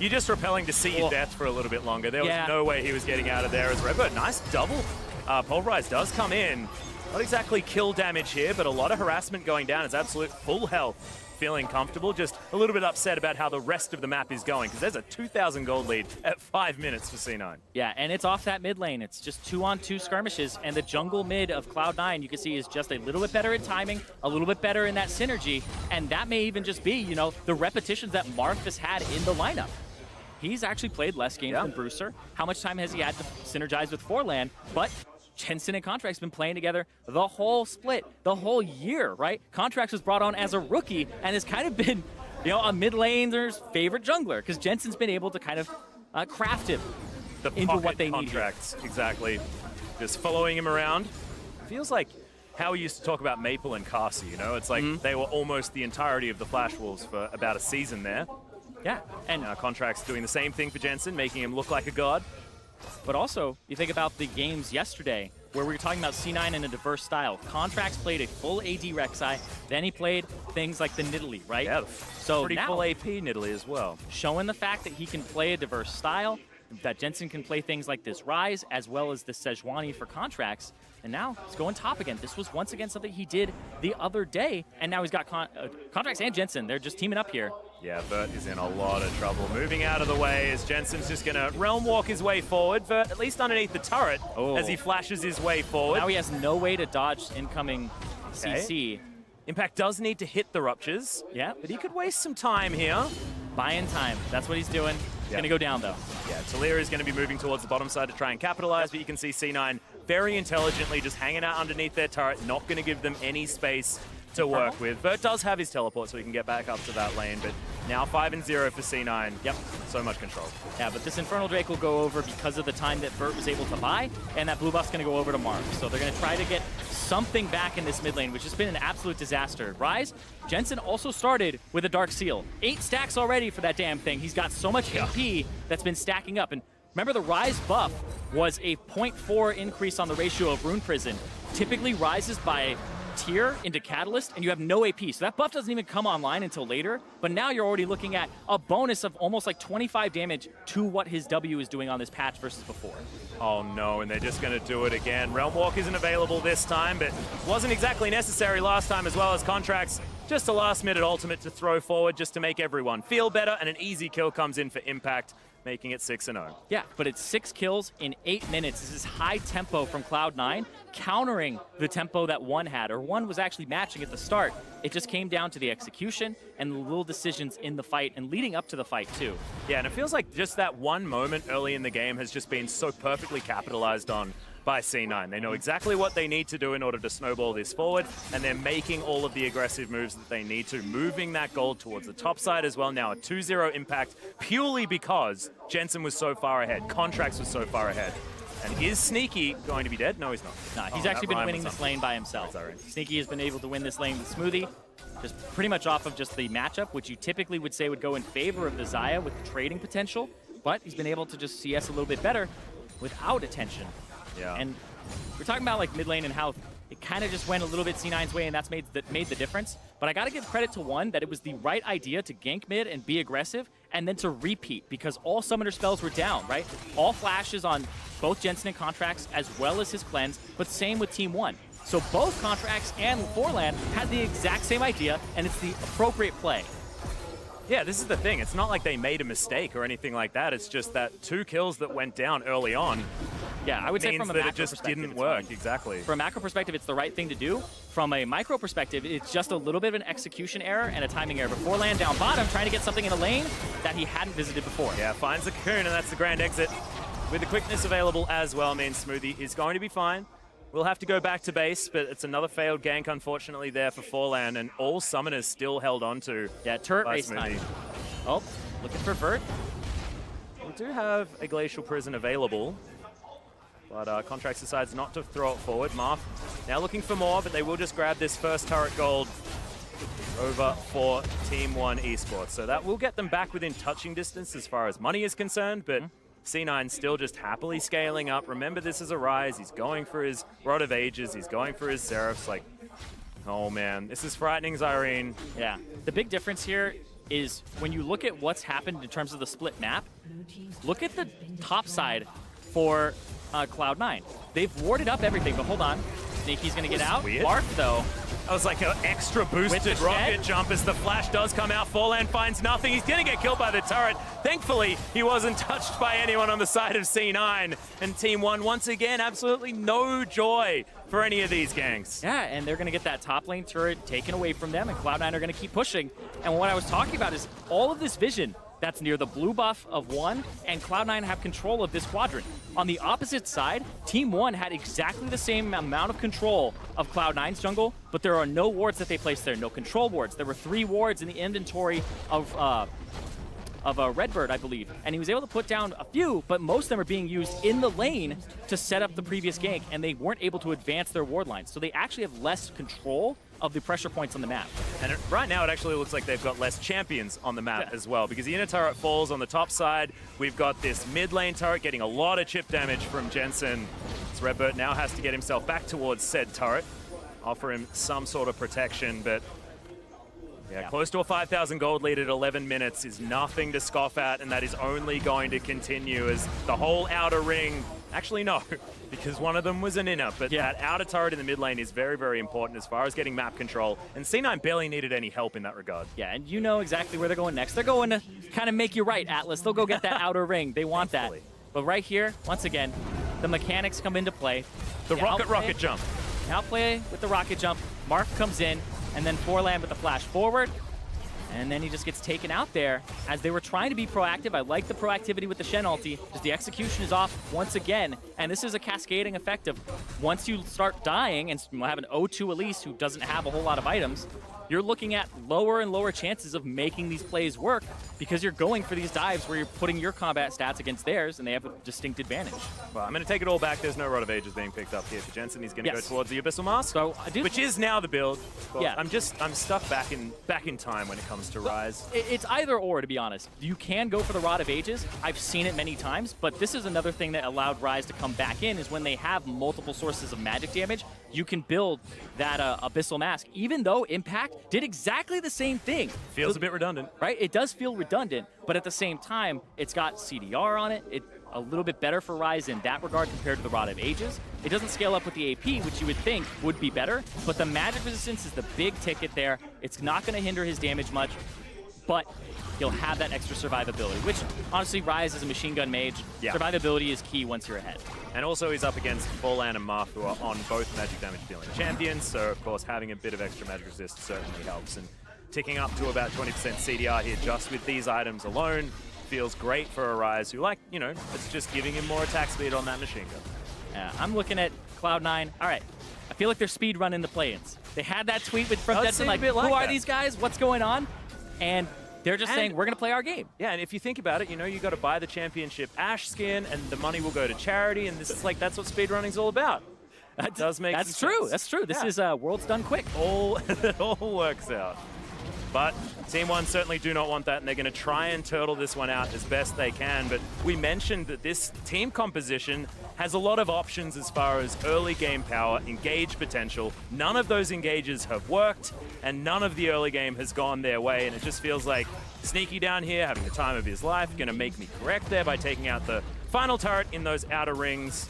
you're just repelling to see your death for a little bit longer. There was no way he was getting out of there as Redbird. Nice double. Pulverize does come in. Not exactly kill damage here, but a lot of harassment going down. It's absolute full health. Feeling comfortable, just a little bit upset about how the rest of the map is going, because there's a 2,000 gold lead at 5 minutes for C9. Yeah, and it's off that mid lane. It's just 2-on-2 skirmishes, and the jungle mid of Cloud9, you can see, is just a little bit better at timing, a little bit better in that synergy, and that may even just be, you know, the repetitions that Marth has had in the lineup. He's actually played less games than Bruiser. How much time has he had to synergize with Forlan? But Jensen and Contract's been playing together the whole split, the whole year, right? Contracts was brought on as a rookie and has kind of been, you know, a mid laner's favorite jungler, because Jensen's been able to kind of craft him into what they need. Contracts, exactly. Just following him around. Feels like how we used to talk about Maple and Carsey, you know? It's like they were almost the entirety of the Flash Wolves for about a season there. Yeah, and Contract's doing the same thing for Jensen, making him look like a god. But also, you think about the games yesterday, where we were talking about C9 in a diverse style. Contracts played a full AD Rek'Sai, then he played things like the Nidalee, right? Yeah, so pretty now, full AP Nidalee as well. Showing the fact that he can play a diverse style, that Jensen can play things like this Rise, as well as the Sejuani for Contracts, and now he's going top again. This was once again something he did the other day, and now he's got Contracts and Jensen. They're just teaming up here. Yeah, Vert is in a lot of trouble. Moving out of the way as Jensen's just going to realm walk his way forward. Vert at least underneath the turret as he flashes his way forward. Now he has no way to dodge incoming CC. Impact does need to hit the ruptures. Yeah. But he could waste some time here. Buying time. That's what he's doing. He's going to go down, though. Yeah, Talia is going to be moving towards the bottom side to try and capitalize, but you can see C9 very intelligently just hanging out underneath their turret, not going to give them any space to work with. Vert does have his teleport, so he can get back up to that lane, but now 5-0 for C9. Yep. So much control. Yeah, but this Infernal Drake will go over because of the time that Vert was able to buy, and that blue buff's going to go over to Mark. So they're going to try to get something back in this mid lane, which has been an absolute disaster. Rise, Jensen also started with a Dark Seal. 8 stacks already for that damn thing. He's got so much AP that's been stacking up. And remember, the Rise buff was a 0.4 increase on the ratio of Rune Prison. Typically rises by tier into Catalyst, and you have no AP. So that buff doesn't even come online until later, but now you're already looking at a bonus of almost like 25 damage to what his W is doing on this patch versus before. Oh no, and they're just going to do it again. Realm Walk isn't available this time, but wasn't exactly necessary last time, as well as Contracts. Just a last-minute ultimate to throw forward just to make everyone feel better, and an easy kill comes in for Impact, making it 6-0. Yeah, but it's 6 kills in 8 minutes. This is high tempo from Cloud9, countering the tempo that One had, or One was actually matching at the start. It just came down to the execution and the little decisions in the fight and leading up to the fight too. Yeah, and it feels like just that one moment early in the game has just been so perfectly capitalized on by C9. They know exactly what they need to do in order to snowball this forward, and they're making all of the aggressive moves that they need to, moving that gold towards the top side as well. Now a 2-0 Impact, purely because Jensen was so far ahead, Contracts was so far ahead. And is Sneaky going to be dead? No, he's not. Nah, he's actually been winning this lane by himself. Sneaky has been able to win this lane with Smoothie, just pretty much off of just the matchup, which you typically would say would go in favor of the Xayah with the trading potential, but he's been able to just CS a little bit better without attention. Yeah. And we're talking about like mid lane and how it kind of just went a little bit C9's way, and that's made the difference. But I got to give credit to One that it was the right idea to gank mid and be aggressive, and then to repeat, because all summoner spells were down, right? All flashes on both Jensen and Contracts, as well as his cleanse, but same with Team One. So both Contracts and Forlan had the exact same idea, and it's the appropriate play. Yeah, this is the thing. It's not like they made a mistake or anything like that. It's just that 2 kills that went down early on. Yeah, I would say from a macro just perspective, didn't work. Exactly. From a macro perspective, it's the right thing to do. From a micro perspective, it's just a little bit of an execution error and a timing error. But Forlan down bottom, trying to get something in a lane that he hadn't visited before. Yeah, finds the cocoon, and that's the grand exit. With the quickness available as well, means Smoothie is going to be fine. We'll have to go back to base, but it's another failed gank, unfortunately, there for Forlan, and all summoners still held on to. Yeah, turret race time. Oh, looking for Vert. We do have a Glacial Prison available, but Contracts decides not to throw it forward. Marth now looking for more, but they will just grab this first turret gold over for Team 1 Esports. So that will get them back within touching distance as far as money is concerned, but C9 still just happily scaling up. Remember, this is a Rise. He's going for his Rod of Ages. He's going for his Seraphs. Like, oh man, this is frightening, Zyrene. Yeah, the big difference here is when you look at what's happened in terms of the split map, look at the top side for Cloud9. They've warded up everything, but hold on. Sneaky's going to get out. Weird. Mark, though. That was like an extra boosted rocket jump as the flash does come out. Forlan finds nothing. He's going to get killed by the turret. Thankfully, he wasn't touched by anyone on the side of C9. And Team 1, once again, absolutely no joy for any of these ganks. Yeah, and they're going to get that top lane turret taken away from them, and Cloud9 are going to keep pushing. And what I was talking about is all of this vision that's near the blue buff of One, and Cloud9 have control of this quadrant. On the opposite side, Team One had exactly the same amount of control of Cloud9's jungle, but there are no wards that they placed there, no control wards. There were 3 wards in the inventory of Redbird, I believe, and he was able to put down a few, but most of them are being used in the lane to set up the previous gank, and they weren't able to advance their ward lines. So they actually have less control of the pressure points on the map. And right now it actually looks like they've got less champions on the map as well, because the inner turret falls on the top side. We've got this mid lane turret getting a lot of chip damage from Jensen. So Redbird now has to get himself back towards said turret, offer him some sort of protection, but yeah, close to a 5,000 gold lead at 11 minutes is nothing to scoff at, and that is only going to continue as the whole outer ring, actually no, because one of them was an inner, but that outer turret in the mid lane is very, very important as far as getting map control, and C9 barely needed any help in that regard. Yeah, and you know exactly where they're going next. They're going to kind of make you right, Atlas. They'll go get that outer ring. They want that. But right here, once again, the mechanics come into play. The rocket jump. Now play with the rocket jump. Mark comes in. and then Forlan with the flash forward. And then he just gets taken out there as they were trying to be proactive. I like the proactivity with the Shen ulti, just the execution is off once again. And this is a cascading effect of once you start dying and you have an 0-2 Elise who doesn't have a whole lot of items, you're looking at lower and lower chances of making these plays work because you're going for these dives where you're putting your combat stats against theirs and they have a distinct advantage. Well, I'm going to take it all back. There's no Rod of Ages being picked up here for Jensen. He's going to go towards the Abyssal Mask, which is now the build. Yeah. I'm stuck back in time when it comes to Rise. It's either or, to be honest. You can go for the Rod of Ages. I've seen it many times, but this is another thing that allowed Rise to come back in is when they have multiple sources of magic damage, you can build that Abyssal Mask, even though Impact did exactly the same thing. Feels a bit redundant. Right? It does feel redundant, but at the same time, it's got CDR on it. It's a little bit better for Rise in that regard compared to the Rod of Ages. It doesn't scale up with the AP, which you would think would be better, but the magic resistance is the big ticket there. It's not going to hinder his damage much, but he'll have that extra survivability, which honestly, Rise is a machine gun mage. Survivability is key once you're ahead. And also he's up against Forlan and Marth, who are on both magic damage dealing champions, so of course having a bit of extra magic resist certainly helps. And ticking up to about 20% CDR here just with these items alone feels great for a Rise who, like, you know, it's just giving him more attack speed on that machine gun. Yeah, I'm looking at Cloud9. All right, I feel like they're speed running the play-ins. They had that tweet with from Jetson, like, who are these guys? What's going on? And they're just saying, we're going to play our game. Yeah, and if you think about it, you know, you got to buy the championship Ashe skin, and the money will go to charity, and this is like, that's what speedrunning's all about. That does make That's true. sense. That's true. This is World's Done Quick. It all works out. But Team 1 certainly do not want that, and they're going to try and turtle this one out as best they can. But we mentioned that this team composition has a lot of options as far as early game power, engage potential. None of those engages have worked, and none of the early game has gone their way. And it just feels like Sneaky down here, having the time of his life, going to make me correct there by taking out the final turret in those outer rings.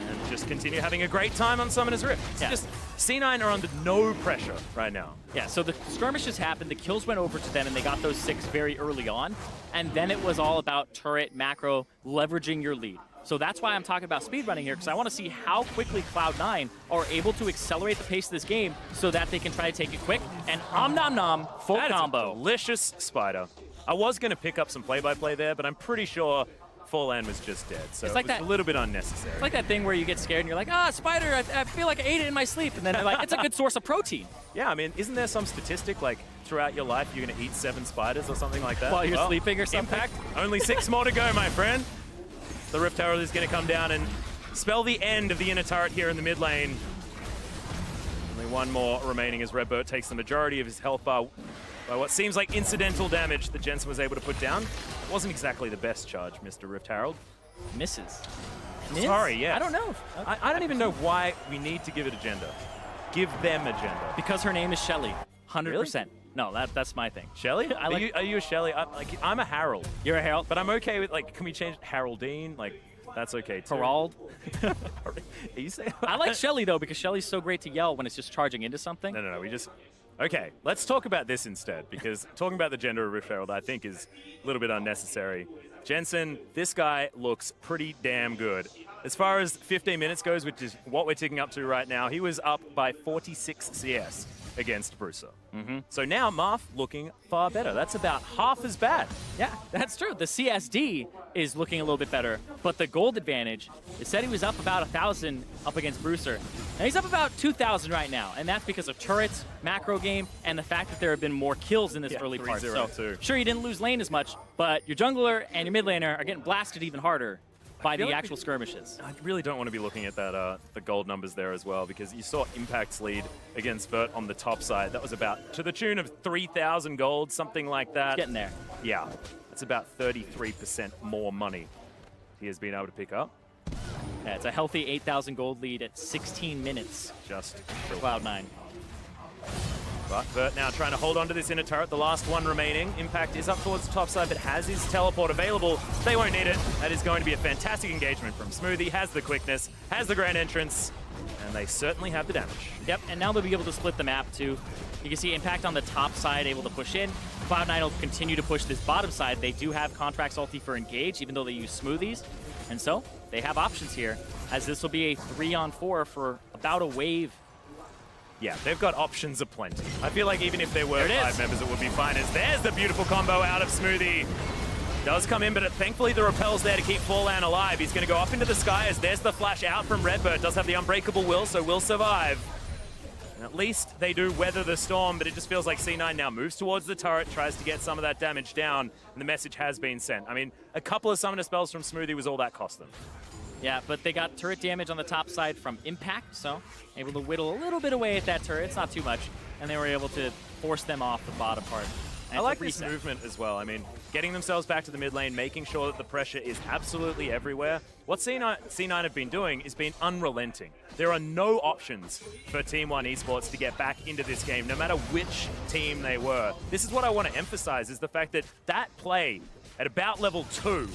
And just continue having a great time on Summoner's Rift. It's just C9 are under no pressure right now. Yeah, so the skirmishes happened, the kills went over to them, and they got those 6 very early on. And then it was all about turret, macro, leveraging your lead. So that's why I'm talking about speedrunning here, because I want to see how quickly Cloud9 are able to accelerate the pace of this game so that they can try to take it quick. And nom nom, full combo. That is a delicious spider. I was going to pick up some play-by-play there, but I'm pretty sure Forlan was just dead, so it's like a little bit unnecessary. It's like that thing where you get scared and you're like, spider, I feel like I ate it in my sleep. And then they're like, it's a good source of protein. Yeah, I mean, isn't there some statistic like throughout your life you're going to eat 7 spiders or something like that? While you're sleeping or something? Impact, only 6 more to go, my friend. The Rift Herald is going to come down and spell the end of the inner turret here in the mid lane. Only 1 more remaining as Redbird takes the majority of his health bar by what seems like incidental damage that Jensen was able to put down. It wasn't exactly the best charge, Mr. Rift Herald. Misses. Sorry, yeah. I don't know. I don't even know why we need to give it a gender. Give them a gender. Because her name is Shelly. 100%. Really? No, that's my thing. Shelly? Are you a Shelly? I'm a Harold. You're a Harold? But I'm okay with, like, can we change Haroldine? Like, that's okay too. Harald? Are you saying? I like Shelly, though, because Shelly's so great to yell when it's just charging into something. No, we just... Okay, let's talk about this instead, because talking about the gender of Rift Herald I think is a little bit unnecessary. Jensen, this guy looks pretty damn good. As far as 15 minutes goes, which is what we're ticking up to right now, he was up by 46 CS against Bruiser. So now Marth looking far better. That's about half as bad. Yeah, that's true. The CSD is looking a little bit better, but the gold advantage, it said he was up about 1,000 up against Bruiser. And he's up about 2,000 right now, and that's because of turrets, macro game, and the fact that there have been more kills in this early part. So sure, you didn't lose lane as much, but your jungler and your mid laner are getting blasted even harder by the actual skirmishes. I really don't want to be looking at that the gold numbers there as well, because you saw Impact's lead against Vert on the top side. That was about to the tune of 3,000 gold, something like that. It's getting there. Yeah, that's about 33% more money he has been able to pick up. Yeah, it's a healthy 8,000 gold lead at 16 minutes. Just for Cloud9. But Vert now trying to hold on to this inner turret, the last one remaining. Impact is up towards the top side, but has his teleport available. They won't need it. That is going to be a fantastic engagement from Smoothie. Has the quickness, has the grand entrance, and they certainly have the damage. Yep, and now they'll be able to split the map too. You can see Impact on the top side able to push in. Cloud9 will continue to push this bottom side. They do have Contract's ulti for engage, even though they use Smoothies. And so, they have options here, as this will be a 3-on-4 for about a wave. yeah, they've got options aplenty. I feel like even if there were 5 members, it would be fine. As there's the beautiful combo out of Smoothie. Does come in, but thankfully the repel's there to keep Fallan alive. He's going to go up into the sky as there's the flash out from Redbird. Does have the unbreakable will, so will survive. And at least they do weather the storm, but it just feels like C9 now moves towards the turret, tries to get some of that damage down, and the message has been sent. I mean, a couple of summoner spells from Smoothie was all that cost them. Yeah, but they got turret damage on the top side from Impact, so able to whittle a little bit away at that turret. It's not too much, and they were able to force them off the bottom part. I like this movement as well. I mean, getting themselves back to the mid lane, making sure that the pressure is absolutely everywhere. What C9 have been doing is been unrelenting. There are no options for Team 1 Esports to get back into this game, no matter which team they were. This is what I want to emphasize, is the fact that that play at about level 2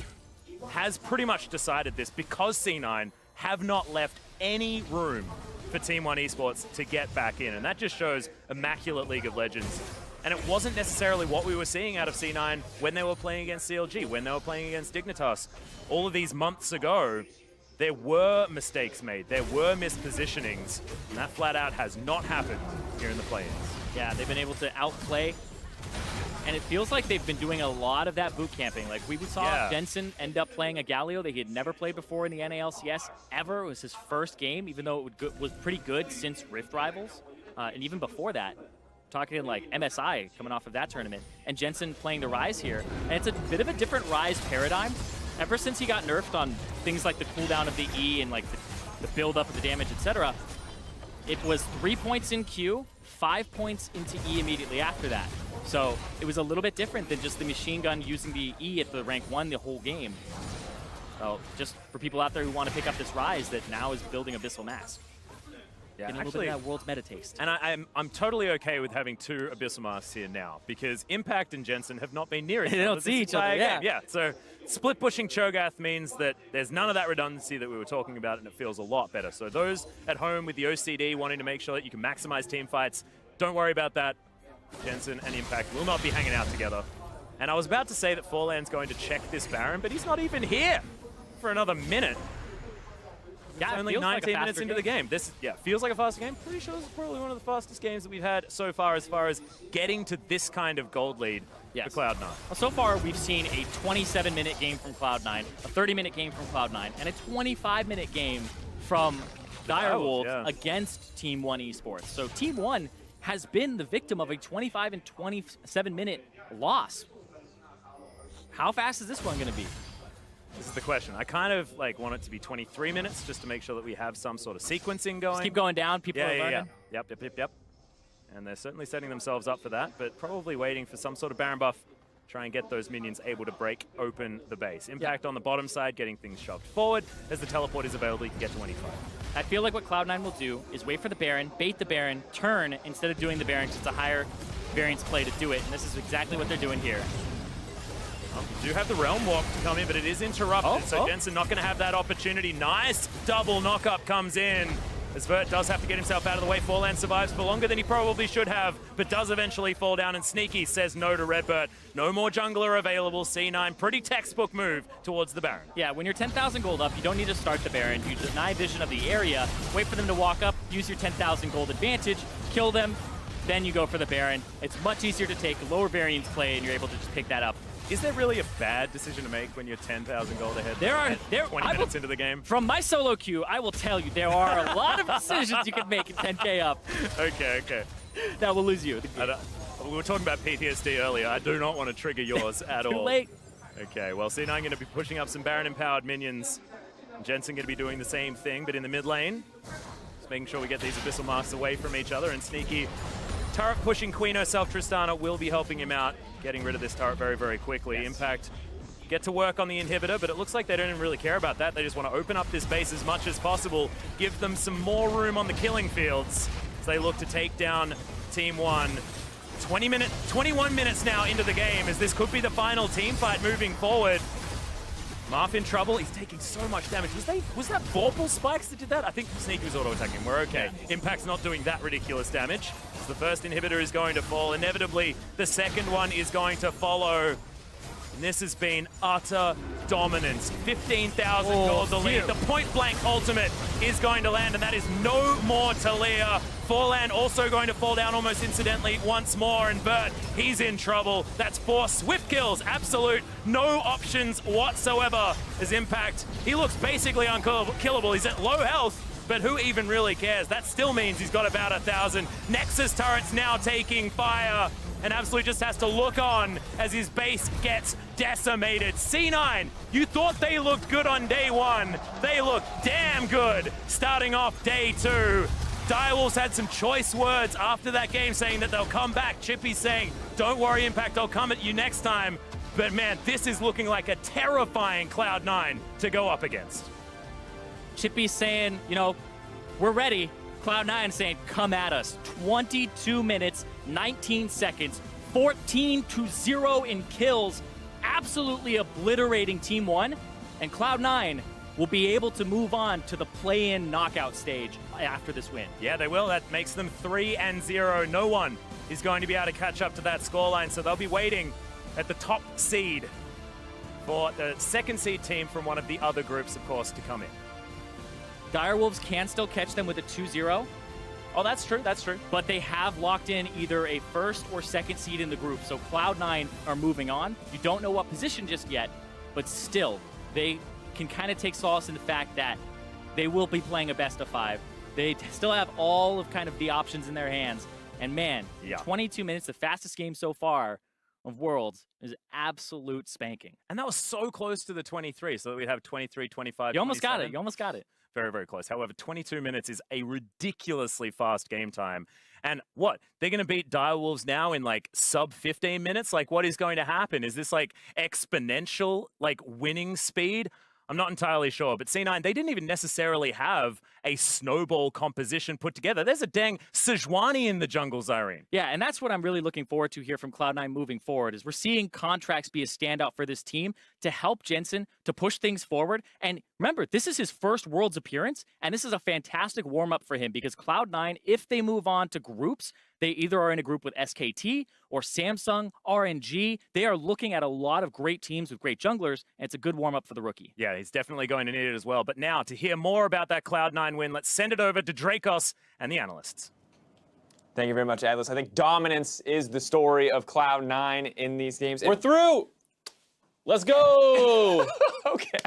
has pretty much decided this, because C9 have not left any room for Team 1 Esports to get back in. And that just shows immaculate League of Legends. And it wasn't necessarily what we were seeing out of C9 when they were playing against CLG, when they were playing against Dignitas. All of these months ago, there were mistakes made, there were mispositionings, and that flat out has not happened here in the play-ins. Yeah, they've been able to outplay, and it feels like they've been doing a lot of that boot camping. Like we saw Jensen end up playing a Galio that he had never played before in the NALCS ever. It was his first game, even though it was pretty good since Rift Rivals, and even before that. Talking like MSI coming off of that tournament, and Jensen playing the Rise here. And it's a bit of a different Rise paradigm. Ever since he got nerfed on things like the cooldown of the E and like the build-up of the damage, etc., it was 3 points in Q, 5 points into E immediately after that. So it was a little bit different than just the machine gun using the E at the rank 1 the whole game. So just for people out there who want to pick up this Rise that now is building Abyssal Mask. Yeah, getting a little bit of that world's meta taste. And I'm totally okay with having 2 Abyssal Masks here now, because Impact and Jensen have not been near each other. They don't see each other, Yeah, so split pushing Cho'Gath means that there's none of that redundancy that we were talking about, and it feels a lot better. So those at home with the OCD wanting to make sure that you can maximize team fights, don't worry about that. Jensen and Impact will not be hanging out together. And I was about to say that Fallan's going to check this Baron, but he's not even here for another minute. Yeah, only 19 minutes into the game. This feels like a faster game. Pretty sure this is probably one of the fastest games that we've had so far as getting to this kind of gold lead for Cloud9. Well, so far, we've seen a 27-minute game from Cloud9, a 30-minute game from Cloud9, and a 25-minute game from Direwolf against Team 1 Esports. So Team 1 has been the victim of a 25 and 27-minute loss. How fast is this one going to be? This is the question. I kind of want it to be 23 minutes just to make sure that we have some sort of sequencing going. Just keep going down. People are learning. Yep. And they're certainly setting themselves up for that, but probably waiting for some sort of Baron buff. Try and get those minions able to break open the base. Impact on the bottom side, getting things shoved forward. As the teleport is available, you can get 25. I feel like what Cloud9 will do is wait for the Baron, bait the Baron, turn instead of doing the Baron, because it's a higher variance play to do it, and this is exactly what they're doing here. You do have the Realm Walk to come in, but it is interrupted, so Jensen not going to have that opportunity. Nice double knock-up comes in, as Vert does have to get himself out of the way. Fallan survives for longer than he probably should have, but does eventually fall down, and Sneaky says no to Redbird. No more jungler available. C9, pretty textbook move towards the Baron. Yeah, when you're 10,000 gold up, you don't need to start the Baron. You deny vision of the area, wait for them to walk up, use your 10,000 gold advantage, kill them, then you go for the Baron. It's much easier to take lower variance play, and you're able to just pick that up. Is there really a bad decision to make when you're 10,000 gold ahead? 20 minutes into the game. From my solo queue, I will tell you there are a lot of decisions you can make in 10k up. Okay. That will lose you. We were talking about PTSD earlier. I do not want to trigger yours at all. Too late. Okay, well, C9 going to be pushing up some Baron-empowered minions. Jensen going to be doing the same thing, but in the mid lane. Just making sure we get these Abyssal Masks away from each other, and Sneaky turret pushing Queen herself, Tristana, will be helping him out, getting rid of this turret very, very quickly. Impact get to work on the inhibitor, but it looks like they don't even really care about that. They just want to open up this base as much as possible, give them some more room on the killing fields as they look to take down Team 1. 21 minutes now into the game, as this could be the final team fight moving forward. Marth in trouble. He's taking so much damage. Was that Vorpal spikes that did that? I think Sneaky was auto-attacking. We're okay. Impact's not doing that ridiculous damage. So the first inhibitor is going to fall. Inevitably, the second one is going to follow. And this has been utter dominance. 15,000 gold the lead. The point-blank ultimate is going to land, and that is no more Talia Forlan also going to fall down almost incidentally once more, and Bert, he's in trouble. That's 4 swift kills, absolute, no options whatsoever as Impact. He looks basically unkillable. He's at low health, but who even really cares? That still means he's got about 1,000. Nexus turret's now taking fire, and Absolute just has to look on as his base gets decimated. C9, you thought they looked good on day 1. They look damn good starting off day 2. Direwolves had some choice words after that game saying that they'll come back. Chippy saying, don't worry, Impact, I'll come at you next time. But man, this is looking like a terrifying Cloud9 to go up against. Chippy's saying, you know, we're ready. Cloud9 saying, come at us. 22 minutes, 19 seconds, 14-0 in kills, absolutely obliterating Team 1. And Cloud9 will be able to move on to the play-in knockout stage after this win. Yeah, they will. That makes them 3-0. No one is going to be able to catch up to that scoreline, so they'll be waiting at the top seed for the second seed team from one of the other groups, of course, to come in. Direwolves can still catch them with a 2-0. Oh, that's true, that's true. But they have locked in either a first or second seed in the group, so Cloud9 are moving on. You don't know what position just yet, but still, they can kind of take solace in the fact that they will be playing a best of 5. They still have all of kind of the options in their hands. And man, 22 minutes, the fastest game so far of Worlds, is absolute spanking. And that was so close to the 23, so that we'd have 23, 25, You almost 27. got it. You almost got it. Very, very close. However, 22 minutes is a ridiculously fast game time. And what? They're going to beat Direwolves now in like sub 15 minutes? Like, what is going to happen? Is this like exponential, like winning speed? I'm not entirely sure, but C9, they didn't even necessarily have a snowball composition put together. There's a dang Sejuani in the jungle, Zyrene. Yeah, and that's what I'm really looking forward to here from Cloud9 moving forward, is we're seeing Contracts be a standout for this team to help Jensen to push things forward. And remember, this is his first Worlds appearance, and this is a fantastic warm-up for him because Cloud9, if they move on to groups, they either are in a group with SKT or Samsung, RNG. They are looking at a lot of great teams with great junglers, and it's a good warm-up for the rookie. Yeah, he's definitely going to need it as well. But now, to hear more about that Cloud9 win, let's send it over to Dracos and the analysts. Thank you very much, Atlas. I think dominance is the story of Cloud9 in these games. We're through. Let's go. Okay.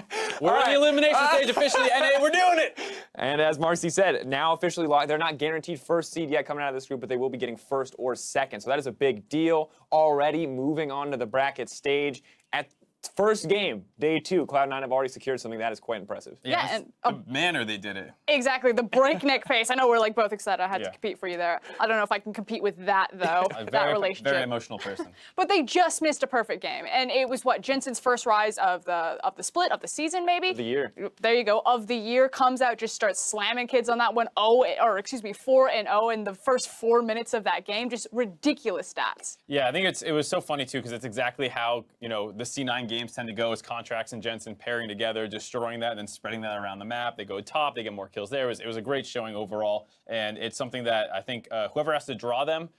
We're on the elimination stage officially, and we're doing it. And as Marcy said, now officially locked. They're not guaranteed first seed yet coming out of this group, but they will be getting first or second. So that is a big deal. Already moving on to the bracket stage at first game, day 2, Cloud9 have already secured something that is quite impressive. Yeah, and the manner they did it. Exactly, the breakneck pace. I know we're like both excited. I had to compete for you there. I don't know if I can compete with that though. That relationship. Very emotional person. But they just missed a perfect game, and it was what, Jensen's first rise of the split of the season, maybe. Of the year. There you go. Of the year, comes out, just starts slamming kids on that one. 4-0 in the first 4 minutes of that game. Just ridiculous stats. Yeah, I think it was so funny too because it's exactly how the C9 games tend to go, as Contracts and Jensen pairing together, destroying that, and then spreading that around the map. They go top, they get more kills there. It was a great showing overall, and it's something that I think whoever has to draw them,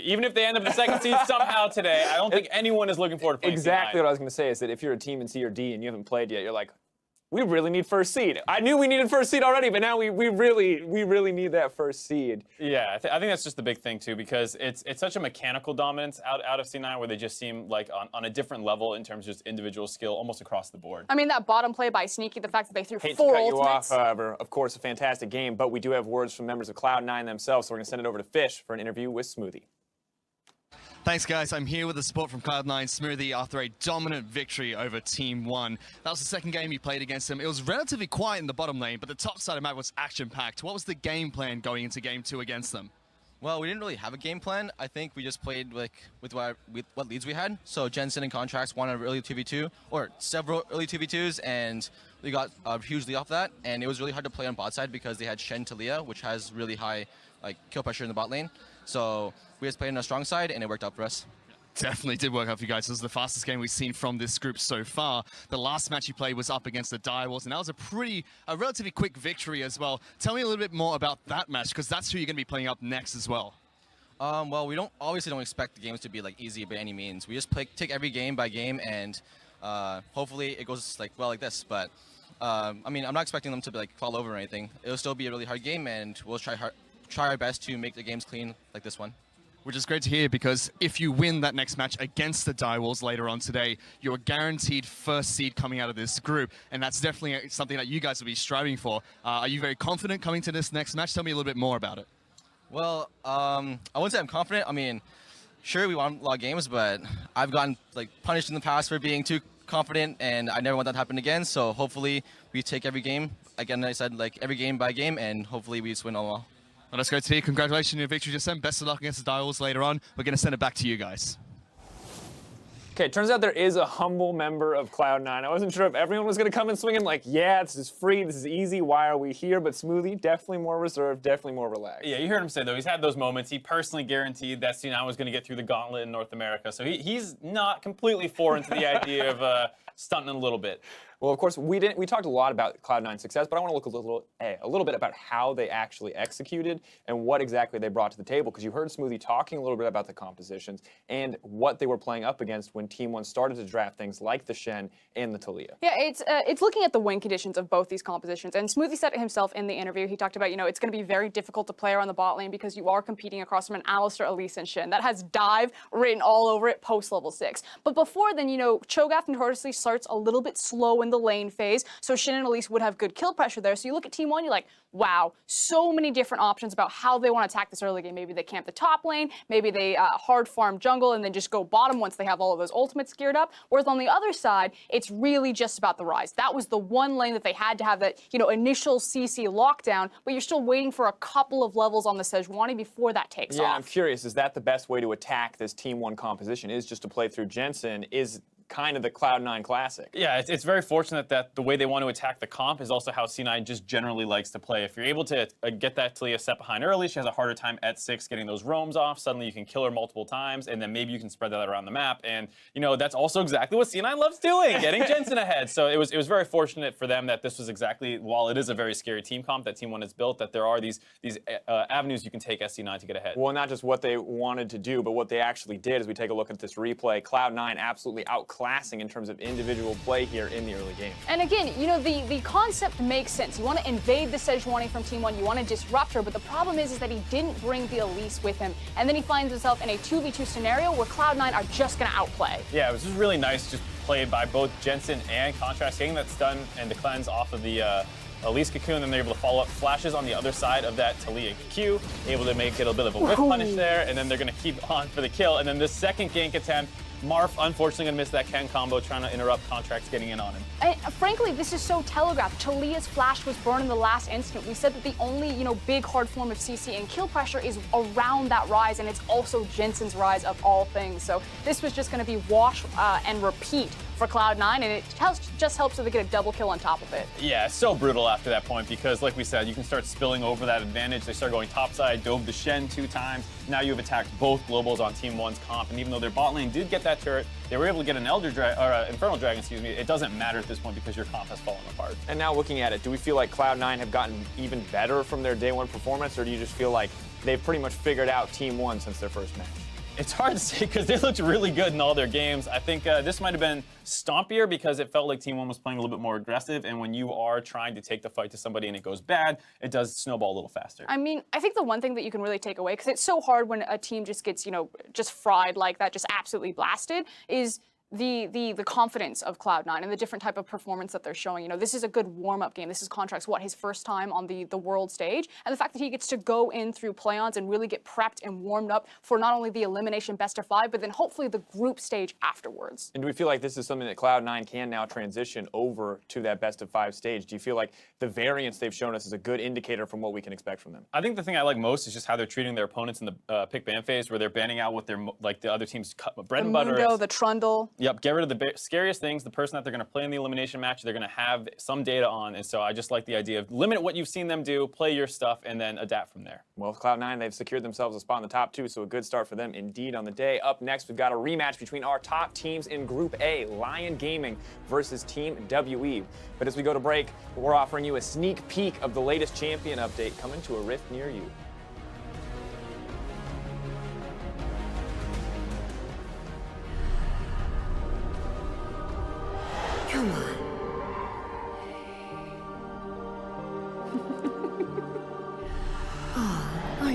even if they end up in the second seed somehow today, I don't think anyone is looking forward to playing Exactly C9. what I was going to say is that if you're a team in C or D and you haven't played yet, you're like, we really need first seed. I knew we needed first seed already, but now we really need that first seed. Yeah, I think that's just the big thing too, because it's such a mechanical dominance out of C9 where they just seem like on a different level in terms of just individual skill almost across the board. I mean, that bottom play by Sneaky, the fact that they threw Hate 4 to cut you ultimates. off, however, of course, a fantastic game, but we do have words from members of Cloud9 themselves, so we're going to send it over to Fish for an interview with Smoothie. Thanks, guys. I'm here with the support from Cloud9 Smoothie after a dominant victory over Team 1. That was the second game you played against them. It was relatively quiet in the bottom lane, but the top side of the map was action-packed. What was the game plan going into Game 2 against them? Well, we didn't really have a game plan. I think we just played with what leads we had. So Jensen and Contracts won an early 2v2, or several early 2v2s, and we got a huge lead off that. And it was really hard to play on bot side because they had Shen Talia, which has really high kill pressure in the bot lane. So we just played on a strong side, and it worked out for us. Definitely did work out for you guys. This is the fastest game we've seen from this group so far. The last match you played was up against the Direwolves, and that was a relatively quick victory as well. Tell me a little bit more about that match, because that's who you're going to be playing up next as well. Well, we obviously don't expect the games to be easy by any means. We just take every game by game, and hopefully it goes well like this. But I mean, I'm not expecting them to fall over or anything. It'll still be a really hard game, and we'll try try our best to make the games clean like this one. Which is great to hear, because if you win that next match against the Direwolves later on today, you're guaranteed first seed coming out of this group, and that's definitely something that you guys will be striving for. Are you very confident coming to this next match? Tell me a little bit more about it. Well, I wouldn't say I'm confident. I mean, sure, we won a lot of games, but I've gotten punished in the past for being too confident, and I never want that to happen again. So hopefully we take every game, again, I said, every game by game, and hopefully we just win all. Well, that's great to hear. Congratulations on your victory just then. Best of luck against the Direwolves later on. We're going to send it back to you guys. Okay, it turns out there is a humble member of Cloud9. I wasn't sure if everyone was going to come in swinging like, yeah, this is free, this is easy, why are we here? But Smoothie, definitely more reserved, definitely more relaxed. Yeah, you heard him say, though, he's had those moments. He personally guaranteed that C9 was going to get through the gauntlet in North America. So he's not completely foreign to the idea of stunting a little bit. Well, of course, we talked a lot about Cloud9's success, but I want to look a little bit about how they actually executed and what exactly they brought to the table, because you heard Smoothie talking a little bit about the compositions and what they were playing up against when Team 1 started to draft things like the Shen and the Talia. Yeah, it's looking at the win conditions of both these compositions, and Smoothie said it himself in the interview. He talked about, it's going to be very difficult to play around the bot lane because you are competing across from an Alistar, Elise, and Shen. That has dive written all over it post level 6. But before then, Cho'Gath notoriously starts a little bit slow in the lane phase, so Shen and Elise would have good kill pressure there. So you look at Team 1, you're like, wow, so many different options about how they want to attack this early game. Maybe they camp the top lane, maybe they hard farm jungle and then just go bottom once they have all of those ultimates geared up. Whereas on the other side, it's really just about the Rise. That was the one lane that they had to have that, initial CC lockdown, but you're still waiting for a couple of levels on the Sejuani before that takes off. Yeah, I'm curious, is that the best way to attack this Team 1 composition, is just to play through Jensen? Is kind of the Cloud9 classic. Yeah, it's very fortunate that the way they want to attack the comp is also how C9 just generally likes to play. If you're able to get that Talia set behind early, she has a harder time at 6 getting those roams off. Suddenly you can kill her multiple times, and then maybe you can spread that around the map. And, that's also exactly what C9 loves doing, getting Jensen ahead. So it was very fortunate for them that this was exactly, while it is a very scary team comp that Team 1 has built, that there are these avenues you can take as C9 to get ahead. Well, not just what they wanted to do, but what they actually did. As we take a look at this replay, Cloud9 absolutely outclassing in terms of individual play here in the early game. And again, the concept makes sense. You want to invade the Sejuani from Team 1, you want to disrupt her, but the problem is that he didn't bring the Elise with him, and then he finds himself in a 2v2 scenario where Cloud9 are just going to outplay. Yeah, it was just really nice, just played by both Jensen and Contrast, getting that stun and the cleanse off of the Elise Cocoon, then they're able to follow up flashes on the other side of that Talia Q, able to make it a bit of a whiff punish there, and then they're going to keep on for the kill. And then this second gank attempt, Marth unfortunately going to miss that Ken combo, trying to interrupt Contracts getting in on him. And frankly, this is so telegraphed. Talia's flash was burned in the last instant. We said that the only, big hard form of CC and kill pressure is around that Rise, and it's also Jensen's Rise of all things. So this was just going to be wash and repeat for Cloud9, and it just helps that they get a double kill on top of it. Yeah, it's so brutal after that point because, like we said, you can start spilling over that advantage. They start going topside, dove the Shen 2 times. Now you've attacked both globals on Team 1's comp, and even though their bot lane did get that turret, they were able to get an Infernal Dragon, it doesn't matter at this point because your comp has fallen apart. And now looking at it, do we feel like Cloud9 have gotten even better from their day 1 performance, or do you just feel like they've pretty much figured out Team 1 since their first match? It's hard to say because they looked really good in all their games. I think this might have been stompier because it felt like Team 1 was playing a little bit more aggressive, and when you are trying to take the fight to somebody and it goes bad, it does snowball a little faster. I mean, I think the one thing that you can really take away, because it's so hard when a team just gets, just fried like that, just absolutely blasted, is the confidence of Cloud9 and the different type of performance that they're showing. This is a good warm-up game. This is Contract's, his first time on the world stage, and the fact that he gets to go in through play-ons and really get prepped and warmed up for not only the elimination best of 5, but then hopefully the group stage afterwards. And do we feel like this is something that Cloud9 can now transition over to that best of 5 stage? Do you feel like the variance they've shown us is a good indicator from what we can expect from them? I think the thing I like most is just how they're treating their opponents in the pick ban phase, where they're banning out what their the other team's bread and butter. Mundo, the Trundle. Yep, get rid of the scariest things, the person that they're going to play in the elimination match, they're going to have some data on, and so I just like the idea of limit what you've seen them do, play your stuff, and then adapt from there. Well, Cloud9, they've secured themselves a spot in the top 2, so a good start for them indeed on the day. Up next, we've got a rematch between our top teams in Group A, Lion Gaming versus Team WE. But as we go to break, we're offering you a sneak peek of the latest champion update coming to a rift near you. Come on. Oh,